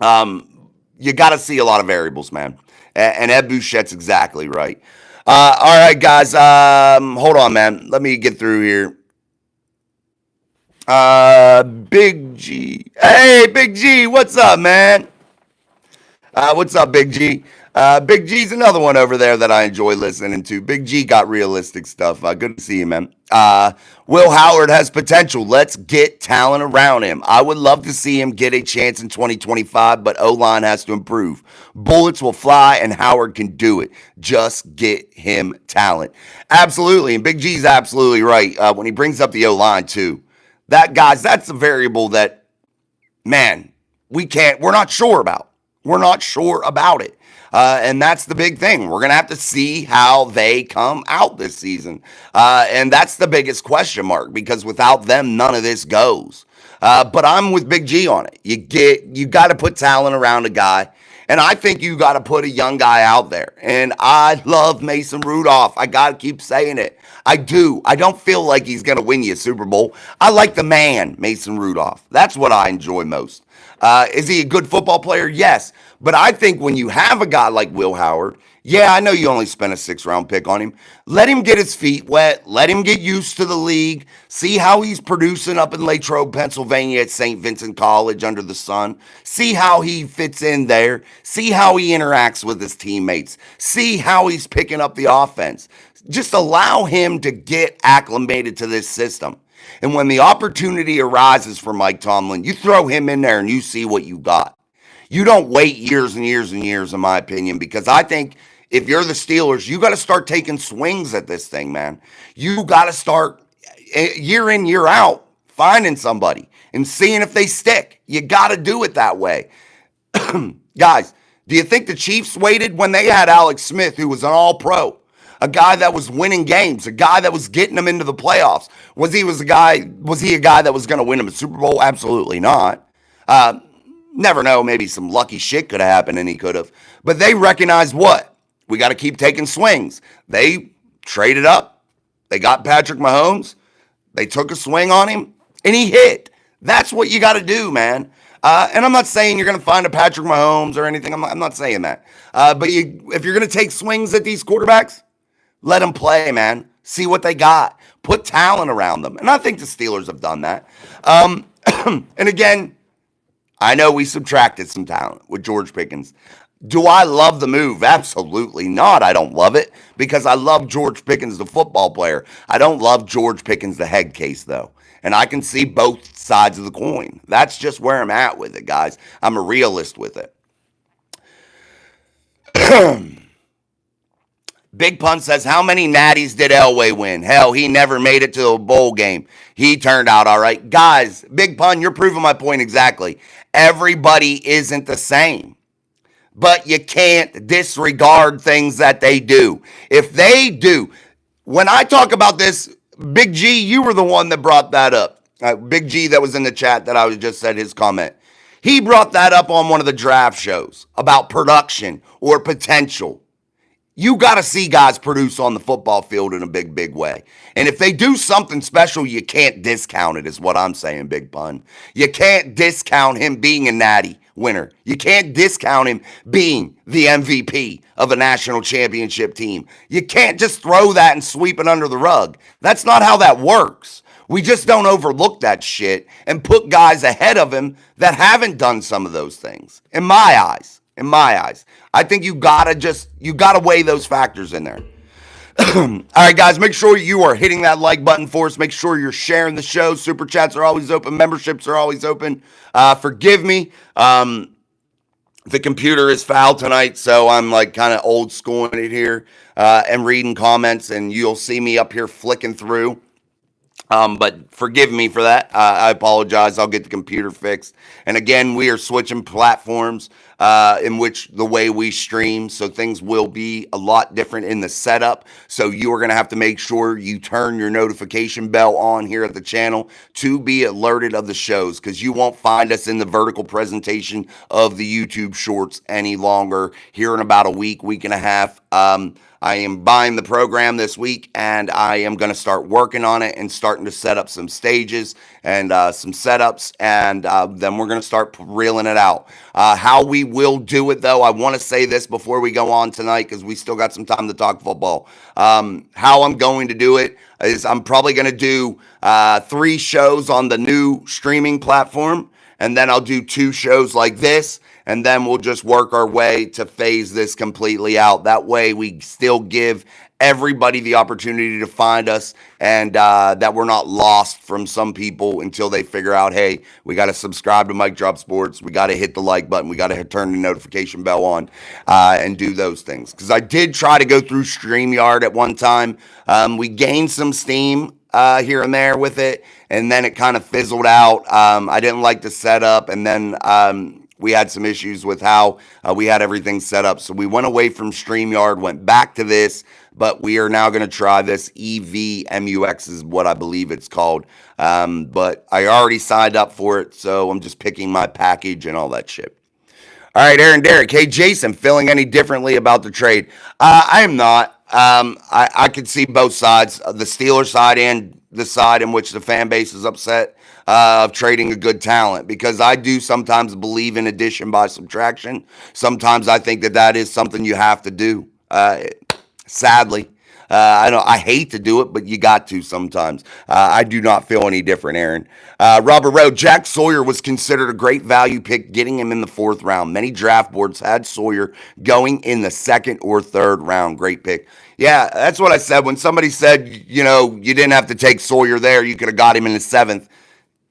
Speaker 1: You got to see a lot of variables, man. And Ed Bouchette's exactly right. All right, guys. Hold on, man. Let me get through here. Big G. Hey, Big G, what's up, man? What's up, Big G? Big G's another one over there that I enjoy listening to. Big G got realistic stuff. Good to see you, man. Will Howard has potential. Let's get talent around him. I would love to see him get a chance in 2025, but O-line has to improve. Bullets will fly, and Howard can do it. Just get him talent. Absolutely, and Big G's absolutely right when he brings up the O-line, too. That's a variable that, man, we're not sure about. We're not sure about it. And that's the big thing. We're going to have to see how they come out this season. And that's the biggest question mark because without them, none of this goes. But I'm with Big G on it. You got to put talent around a guy. And I think you got to put a young guy out there. And I love Mason Rudolph. I got to keep saying it. I do. I don't feel like he's going to win you a Super Bowl. I like the man, Mason Rudolph. That's what I enjoy most. Is he a good football player? Yes. But I think when you have a guy like Will Howard Yeah, I know you only spent a 6th round pick on him. Let him get his feet wet. Let him get used to the league. See how he's producing up in Latrobe, Pennsylvania at St. Vincent College under the sun. See how he fits in there. See how he interacts with his teammates. See how he's picking up the offense. Just allow him to get acclimated to this system. And when the opportunity arises for Mike Tomlin, you throw him in there and you see what you got. You don't wait years and years and years, in my opinion, because I think if you're the Steelers, you got to start taking swings at this thing, man. You got to start year in, year out finding somebody and seeing if they stick. You got to do it that way. Guys, do you think the Chiefs waited when they had Alex Smith, who was an all-pro, a guy that was winning games, a guy that was getting them into the playoffs? Was he a guy that was going to win them a Super Bowl? Absolutely not. Never know, maybe some lucky shit could have happened and he could have. But they recognized what? We got to keep taking swings. They traded up. They got Patrick Mahomes. They took a swing on him and he hit. That's what you got to do, man. And I'm not saying you're going to find a Patrick Mahomes or anything. I'm not saying that. But if you're going to take swings at these quarterbacks, let them play, man. See what they got. Put talent around them. And I think the Steelers have done that. And again, I know we subtracted some talent with George Pickens. Do I love the move? Absolutely not. I don't love it because I love George Pickens, the football player. I don't love George Pickens, the head case, though. And I can see both sides of the coin. That's just where I'm at with it, guys. I'm a realist with it. Big Pun says, how many natties did Elway win? Hell, he never made it to a bowl game. He turned out all right. Guys, Big Pun, you're proving my point exactly. Everybody isn't the same. But you can't disregard things that they do. If they do, when I talk about this, Big G, you were the one that brought that up. Big G that was in the chat that I just said his comment. He brought that up on one of the draft shows about production or potential. You got to see guys produce on the football field in a big, big way. And if they do something special, you can't discount it, is what I'm saying, Big Pun. You can't discount him being a natty winner. You can't discount him being the MVP of a national championship team. You can't just throw that and sweep it under the rug. That's not how that works. We just don't overlook that shit and put guys ahead of him that haven't done some of those things, in my eyes. In my eyes, I think you gotta weigh those factors in there. All right, guys, make sure you are hitting that like button for us. Make sure you're sharing the show. Super chats are always open. Memberships are always open. Forgive me. The computer is foul tonight, so I'm like kind of old schooling it here and reading comments, and you'll see me up here flicking through. But forgive me for that. I apologize. I'll get the computer fixed. And again, we are switching platforms in which the way we stream. So things will be a lot different in the setup. So you are going to have to make sure you turn your notification bell on here at the channel to be alerted of the shows, because you won't find us in the vertical presentation of the YouTube shorts any longer here in about a week and a half. I am buying the program this week, and I am going to start working on it and starting to set up some stages and some setups, and then we're going to start reeling it out. How we will do it, though, I want to say this before we go on tonight because we still got some time to talk football. How I'm going to do it is I'm probably going to do 3 shows on the new streaming platform, and then I'll do 2 shows like this. And then we'll just work our way to phase this completely out. That way we still give everybody the opportunity to find us, and that we're not lost from some people until they figure out, hey, we got to subscribe to Mike Drop Sports. We got to hit the like button. We got to turn the notification bell on and do those things. Because I did try to go through StreamYard at one time. We gained some steam here and there with it, and then it kind of fizzled out. I didn't like the setup, and then we had some issues with how we had everything set up. So we went away from StreamYard, went back to this, but we are now going to try this EVMUX is what I believe it's called. But I already signed up for it, so I'm just picking my package and all that shit. All right, Aaron Derrick. Hey, Jason, feeling any differently about the trade? I am not. I could see both sides, the Steelers side and the side in which the fan base is upset of trading a good talent, because I do sometimes believe in addition by subtraction. Sometimes I think that is something you have to do. Sadly. I hate to do it, but you got to sometimes. I do not feel any different, Aaron. Robert Rowe, Jack Sawyer was considered a great value pick, getting him in the 4th round. Many draft boards had Sawyer going in the 2nd or 3rd round. Great pick. Yeah, that's what I said. When somebody said, you didn't have to take Sawyer there, you could have got him in the 7th.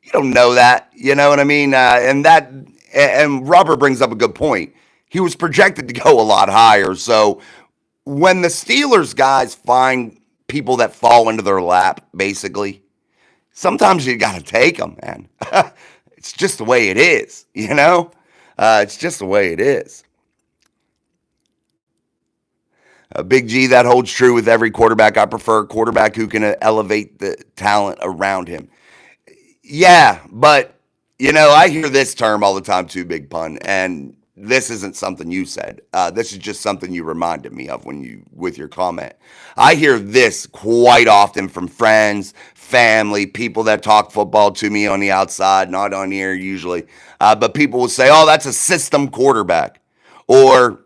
Speaker 1: You don't know that. You know what I mean? And Robert brings up a good point. He was projected to go a lot higher. So when the Steelers guys find people that fall into their lap, basically, sometimes you got to take them, man. It's just the way it is, It's just the way it is. Big G, that holds true with every quarterback. I prefer a quarterback who can elevate the talent around him. Yeah, but, I hear this term all the time too, Big Pun, and this isn't something you said. This is just something you reminded me of with your comment. I hear this quite often from friends, family, people that talk football to me on the outside, not on here usually. But people will say, "Oh, that's a system quarterback," or,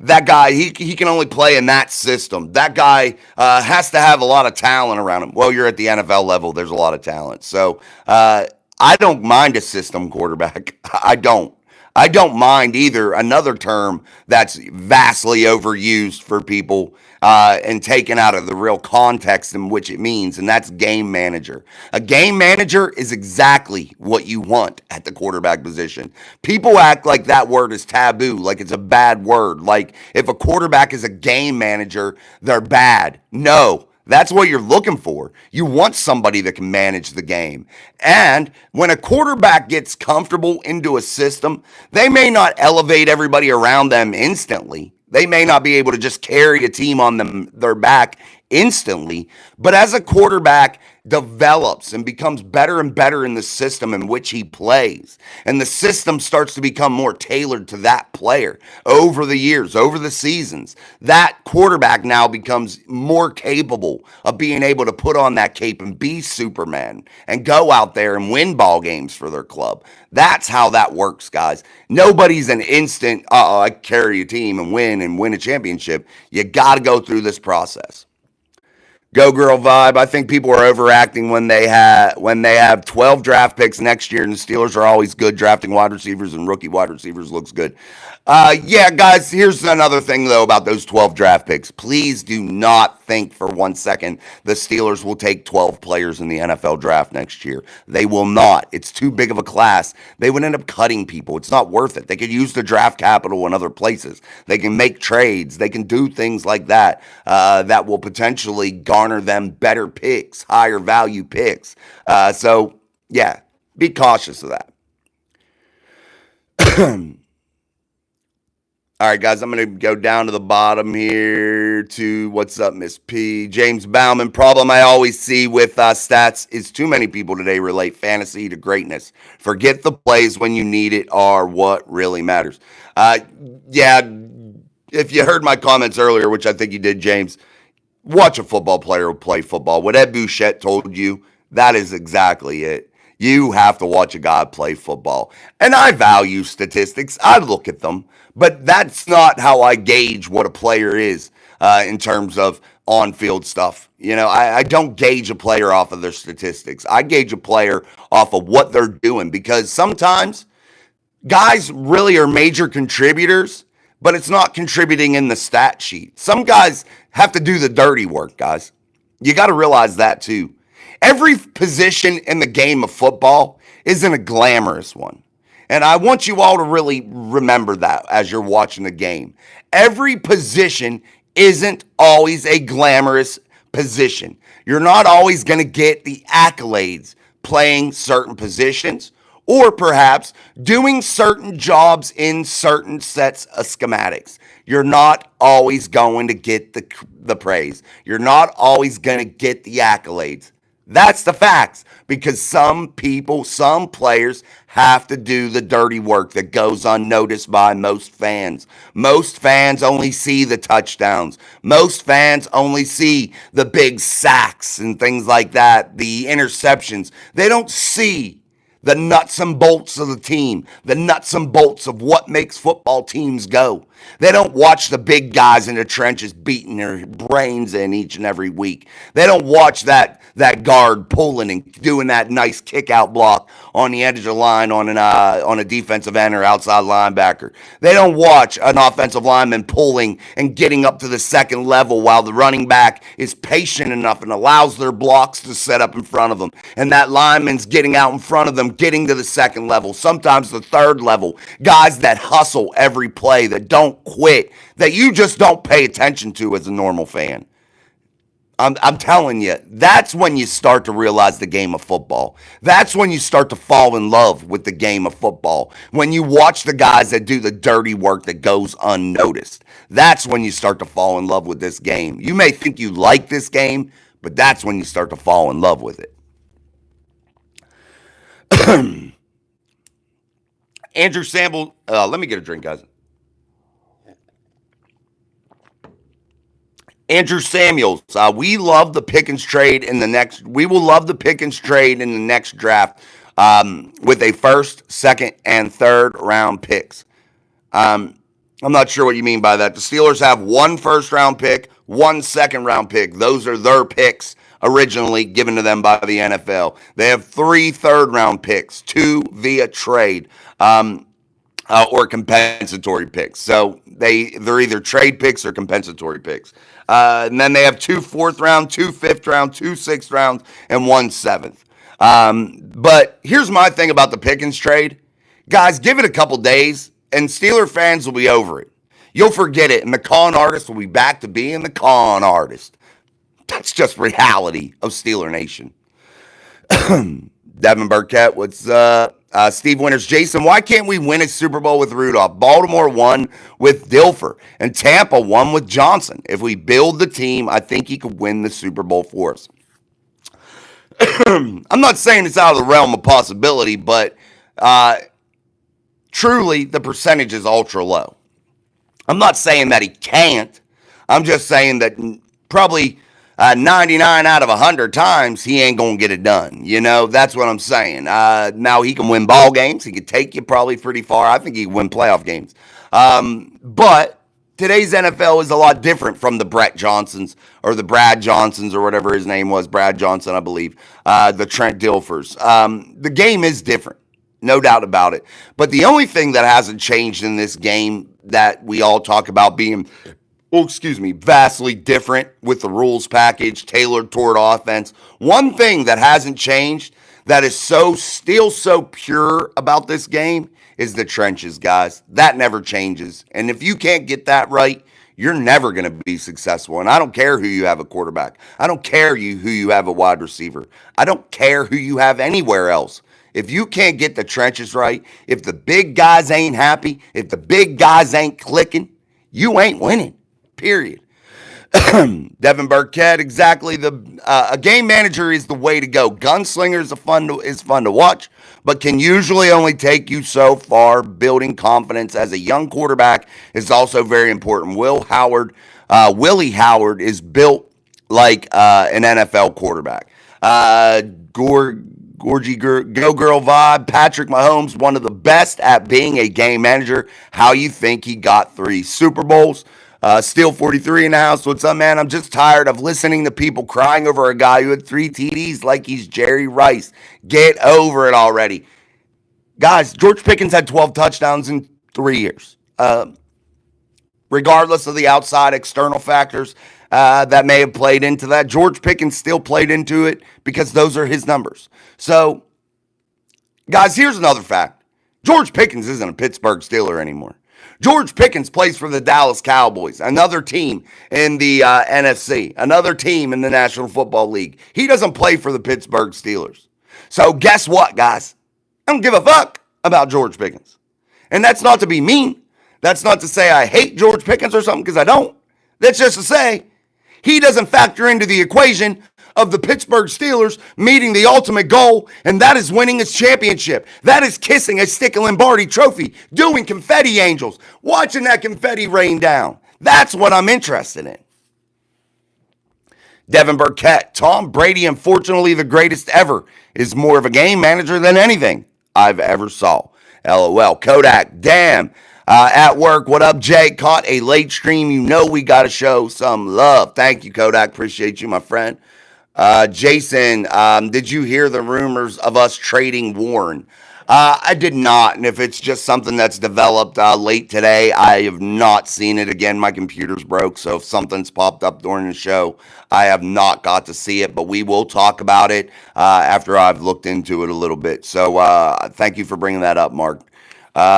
Speaker 1: that guy, he can only play in that system. That guy has to have a lot of talent around him. Well, you're at the NFL level. There's a lot of talent. So I don't mind a system quarterback. I don't. I don't mind either. Another term that's vastly overused for people and taken out of the real context in which it means, and that's game manager. A game manager is exactly what you want at the quarterback position. People act like that word is taboo, like it's a bad word. Like if a quarterback is a game manager, they're bad. No. That's what you're looking for. You want somebody that can manage the game. And when a quarterback gets comfortable into a system, they may not elevate everybody around them instantly. They may not be able to just carry a team on their back instantly. But as a quarterback develops and becomes better and better in the system in which he plays, and the system starts to become more tailored to that player over the years, over the seasons, that quarterback now becomes more capable of being able to put on that cape and be Superman and go out there and win ball games for their club. That's how that works, guys. Nobody's an instant, I carry a team and win a championship. You got to go through this process. Go girl vibe. I think people are overacting when they have 12 draft picks next year, and the Steelers are always good drafting wide receivers, and rookie wide receivers looks good. Yeah, guys, here's another thing, though, about those 12 draft picks. Please do not think for 1 second the Steelers will take 12 players in the NFL draft next year. They will not. It's too big of a class. They would end up cutting people. It's not worth it. They could use the draft capital in other places. They can make trades. They can do things like that that will potentially garner them better picks, higher value picks. So, yeah, be cautious of that. All right, guys, I'm going to go down to the bottom here to what's up, Miss P. James Bauman. Problem I always see with stats is too many people today relate fantasy to greatness. Forget the plays when you need it are what really matters. Yeah, if you heard my comments earlier, which I think you did, James, watch a football player play football. What Ed Bouchette told you, that is exactly it. You have to watch a guy play football. And I value statistics. I look at them. But that's not how I gauge what a player is in terms of on-field stuff. I don't gauge a player off of their statistics. I gauge a player off of what they're doing, because sometimes guys really are major contributors, but it's not contributing in the stat sheet. Some guys have to do the dirty work, guys. You got to realize that too. Every position in the game of football isn't a glamorous one. And I want you all to really remember that as you're watching the game. Every position isn't always a glamorous position. You're not always going to get the accolades playing certain positions, or perhaps doing certain jobs in certain sets of schematics. You're not always going to get the praise. You're not always going to get the accolades. That's the facts, because some people, some players have to do the dirty work that goes unnoticed by most fans. Most fans only see the touchdowns. Most fans only see the big sacks and things like that, the interceptions. They don't see the nuts and bolts of the team, the nuts and bolts of what makes football teams go. They don't watch the big guys in the trenches beating their brains in each and every week. They don't watch that guard pulling and doing that nice kick out block on the edge of the line on a defensive end or outside linebacker. They don't watch an offensive lineman pulling and getting up to the second level while the running back is patient enough and allows their blocks to set up in front of them. And that lineman's getting out in front of them, getting to the second level, sometimes the third level. Guys that hustle every play, that don't quit, that you just don't pay attention to as a normal fan. I'm telling you, that's when you start to realize the game of football. That's when you start to fall in love with the game of football. When you watch the guys that do the dirty work that goes unnoticed. That's when you start to fall in love with this game. You may think you like this game, but that's when you start to fall in love with it. Andrew Sample, let me get a drink, guys. Andrew Samuels, we love the Pickens trade in the next. We will love the Pickens trade in the next draft with a first, second, and third round picks. I'm not sure what you mean by that. The Steelers have one first round pick, one second round pick. Those are their picks originally given to them by the NFL. They have 3 third round picks, 2 via trade. Or compensatory picks. So they're either trade picks or compensatory picks. And then they have 2 fourth round, 2 fifth round, 2 sixth rounds, and 1 seventh. But here's my thing about the Pickens trade. Guys, give it a couple days, and Steeler fans will be over it. You'll forget it, and the con artist will be back to being the con artist. That's just reality of Steeler Nation. Devin Burkett, what's Steve Winters, Jason, why can't we win a Super Bowl with Rudolph? Baltimore won with Dilfer, and Tampa won with Johnson. If we build the team, I think he could win the Super Bowl for us. I'm not saying it's out of the realm of possibility, but truly the percentage is ultra low. I'm not saying that he can't. I'm just saying that probably 99 out of 100 times, he ain't going to get it done. You know, that's what I'm saying. Now, he can win ball games. He can take you probably pretty far. I think he can win playoff games. But today's NFL is a lot different from the Brett Johnsons or the Brad Johnsons or whatever his name was. Brad Johnson, I believe. The Trent Dilfers. The game is different. No doubt about it. But the only thing that hasn't changed in this game that we all talk about being vastly different with the rules package, tailored toward offense. One thing that hasn't changed that is still so pure about this game is the trenches, guys. That never changes. And if you can't get that right, you're never going to be successful. And I don't care who you have a quarterback. I don't care who you have a wide receiver. I don't care who you have anywhere else. If you can't get the trenches right, if the big guys ain't happy, if the big guys ain't clicking, you ain't winning. Period. Devin Burkett, exactly. A game manager is the way to go. Gunslinger is fun to watch, but can usually only take you so far. Building confidence as a young quarterback is also very important. Willie Howard is built like an NFL quarterback. Gorgie Go Girl vibe. Patrick Mahomes, one of the best at being a game manager. How you think he got 3 Super Bowls? Steel 43 in the house. What's up, man? I'm just tired of listening to people crying over a guy who had 3 TDs like he's Jerry Rice. Get over it already. Guys, George Pickens had 12 touchdowns in 3 years. Regardless of the outside external factors that may have played into that, George Pickens still played into it because those are his numbers. So, guys, here's another fact. George Pickens isn't a Pittsburgh Steeler anymore. George Pickens plays for the Dallas Cowboys, another team in the NFC, another team in the National Football League. He doesn't play for the Pittsburgh Steelers. So guess what, guys? I don't give a fuck about George Pickens. And that's not to be mean. That's not to say I hate George Pickens or something, because I don't. That's just to say he doesn't factor into the equation of the Pittsburgh Steelers meeting the ultimate goal, and that is winning its championship. That is kissing a Stick and Lombardi trophy, doing confetti angels, watching that confetti rain down. That's what I'm interested in. Devin Burkett, Tom Brady, unfortunately the greatest ever, is more of a game manager than anything. I've ever saw. LOL. Kodak, damn. At work, what up, Jay? Caught a late stream. You know we got to show some love. Thank you, Kodak. Appreciate you, my friend. Jason, did you hear the rumors of us trading Warren? I did not, and if it's just something that's developed late today, I have not seen it. Again, my computer's broke, so if something's popped up during the show, I have not got to see it, but we will talk about it after I've looked into it a little bit. So thank you for bringing that up, Mark.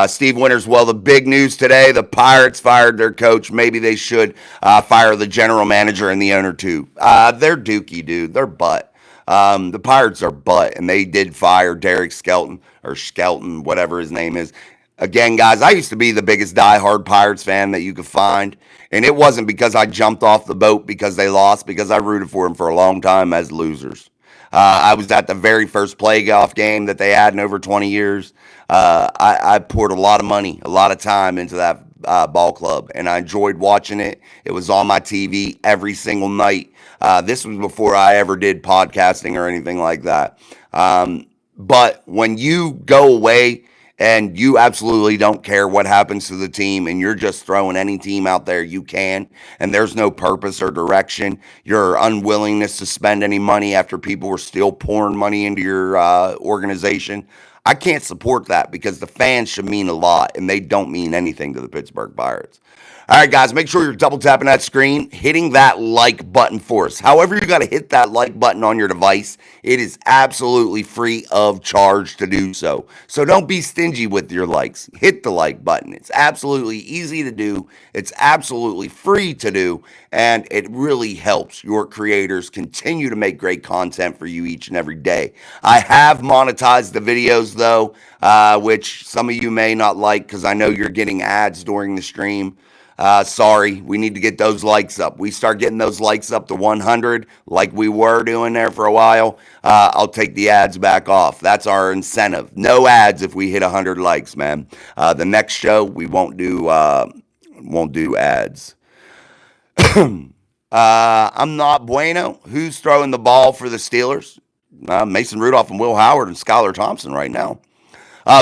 Speaker 1: Steve Winters, well, the big news today, the Pirates fired their coach. Maybe they should fire the general manager and the owner too. They're dookie, dude. They're butt. The Pirates are butt, and they did fire Derek Skelton, or Skelton, whatever his name is. Again, guys, I used to be the biggest diehard Pirates fan that you could find, and it wasn't because I jumped off the boat because they lost, because I rooted for them for a long time as losers. I was at the very first playoff game that they had in over 20 years. I poured a lot of money, a lot of time into that ball club, and I enjoyed watching it. It was on my TV every single night. This was before I ever did podcasting or anything like that. But when you go away and you absolutely don't care what happens to the team and you're just throwing any team out there you can, and there's no purpose or direction, your unwillingness to spend any money after people were still pouring money into your organization, I can't support that, because the fans should mean a lot, and they don't mean anything to the Pittsburgh Pirates. All right, guys, make sure you're double tapping that screen, hitting that like button for us. However, you got to hit that like button on your device. It is absolutely free of charge to do so. So don't be stingy with your likes. Hit the like button. It's absolutely easy to do. It's absolutely free to do. And it really helps your creators continue to make great content for you each and every day. I have monetized the videos, though, which some of you may not like, because I know you're getting ads during the stream. Sorry, we need to get those likes up. We start getting those likes up to 100, like we were doing there for a while. I'll take the ads back off. That's our incentive. No ads if we hit 100 likes, man. The next show we won't do ads. I'm not bueno. Who's throwing the ball for the Steelers? Mason Rudolph and Will Howard and Skylar Thompson right now.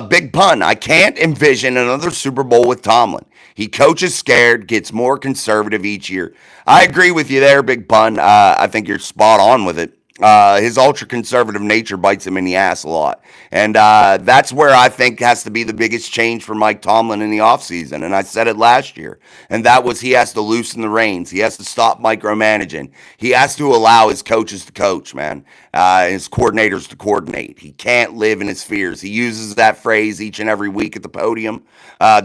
Speaker 1: Big pun. I can't envision another Super Bowl with Tomlin. He coaches scared, gets more conservative each year. I agree with you there, Big Pun. I think you're spot on with it. His ultra-conservative nature bites him in the ass a lot. And that's where I think has to be the biggest change for Mike Tomlin in the offseason. And I said it last year. And that was, he has to loosen the reins. He has to stop micromanaging. He has to allow his coaches to coach, man. His coordinators to coordinate. He can't live in his fears. He uses that phrase each and every week at the podium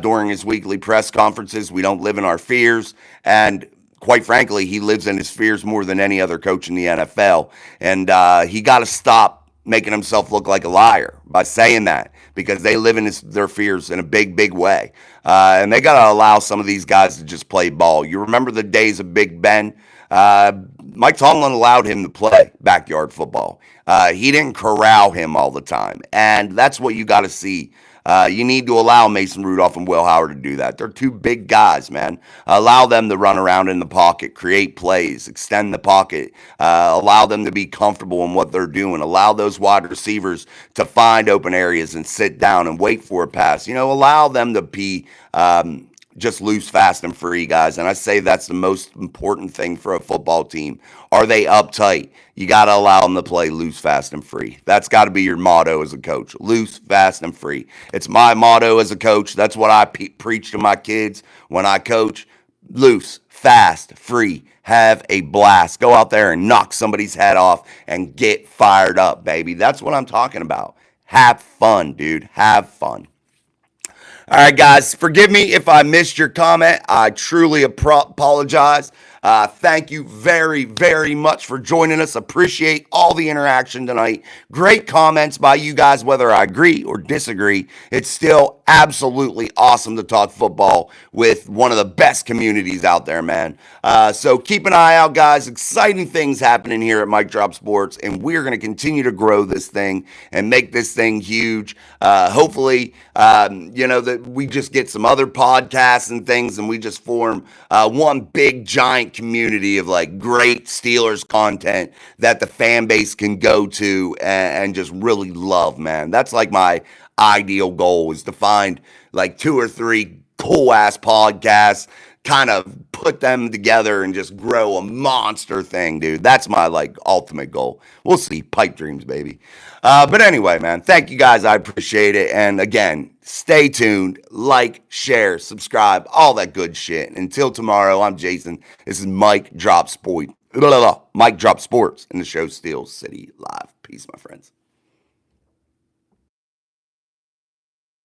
Speaker 1: during his weekly press conferences. We don't live in our fears. And quite frankly, he lives in his fears more than any other coach in the NFL. And he got to stop making himself look like a liar by saying that, because they live in their fears in a big, big way. And they got to allow some of these guys to just play ball. You remember the days of Big Ben? Mike Tomlin allowed him to play backyard football. He didn't corral him all the time. And that's what you got to see. You need to allow Mason Rudolph and Will Howard to do that. They're two big guys, man. Allow them to run around in the pocket, create plays, extend the pocket, allow them to be comfortable in what they're doing. Allow those wide receivers to find open areas and sit down and wait for a pass. Allow them to be just loose, fast, and free, guys. And I say that's the most important thing for a football team. Are they uptight? You got to allow them to play loose, fast, and free. That's got to be your motto as a coach. Loose, fast, and free. It's my motto as a coach. That's what I preach to my kids when I coach. Loose, fast, free. Have a blast. Go out there and knock somebody's head off and get fired up, baby. That's what I'm talking about. Have fun, dude. Have fun. All right, guys, forgive me if I missed your comment. I truly apologize. Thank you very, very much for joining us. Appreciate all the interaction tonight. Great comments by you guys, whether I agree or disagree. It's still absolutely awesome to talk football with one of the best communities out there, man. So keep an eye out, guys. Exciting things happening here at Mic Drop Sports, and we're going to continue to grow this thing and make this thing huge. Hopefully, that we just get some other podcasts and things, and we just form one big, giant community of like great Steelers content that the fan base can go to and just really love, man. That's like my ideal goal, is to find like 2 or 3 cool ass podcasts, kind of put them together and just grow a monster thing, dude. That's my like ultimate goal. We'll see. Pipe dreams, baby. But anyway, man, thank you guys. I appreciate it. And again, stay tuned, like, share, subscribe, all that good shit. Until tomorrow, I'm Jason. This is Mike Drop Sports. Mike Drop Sports, and the show Steel City Live. Peace, my friends.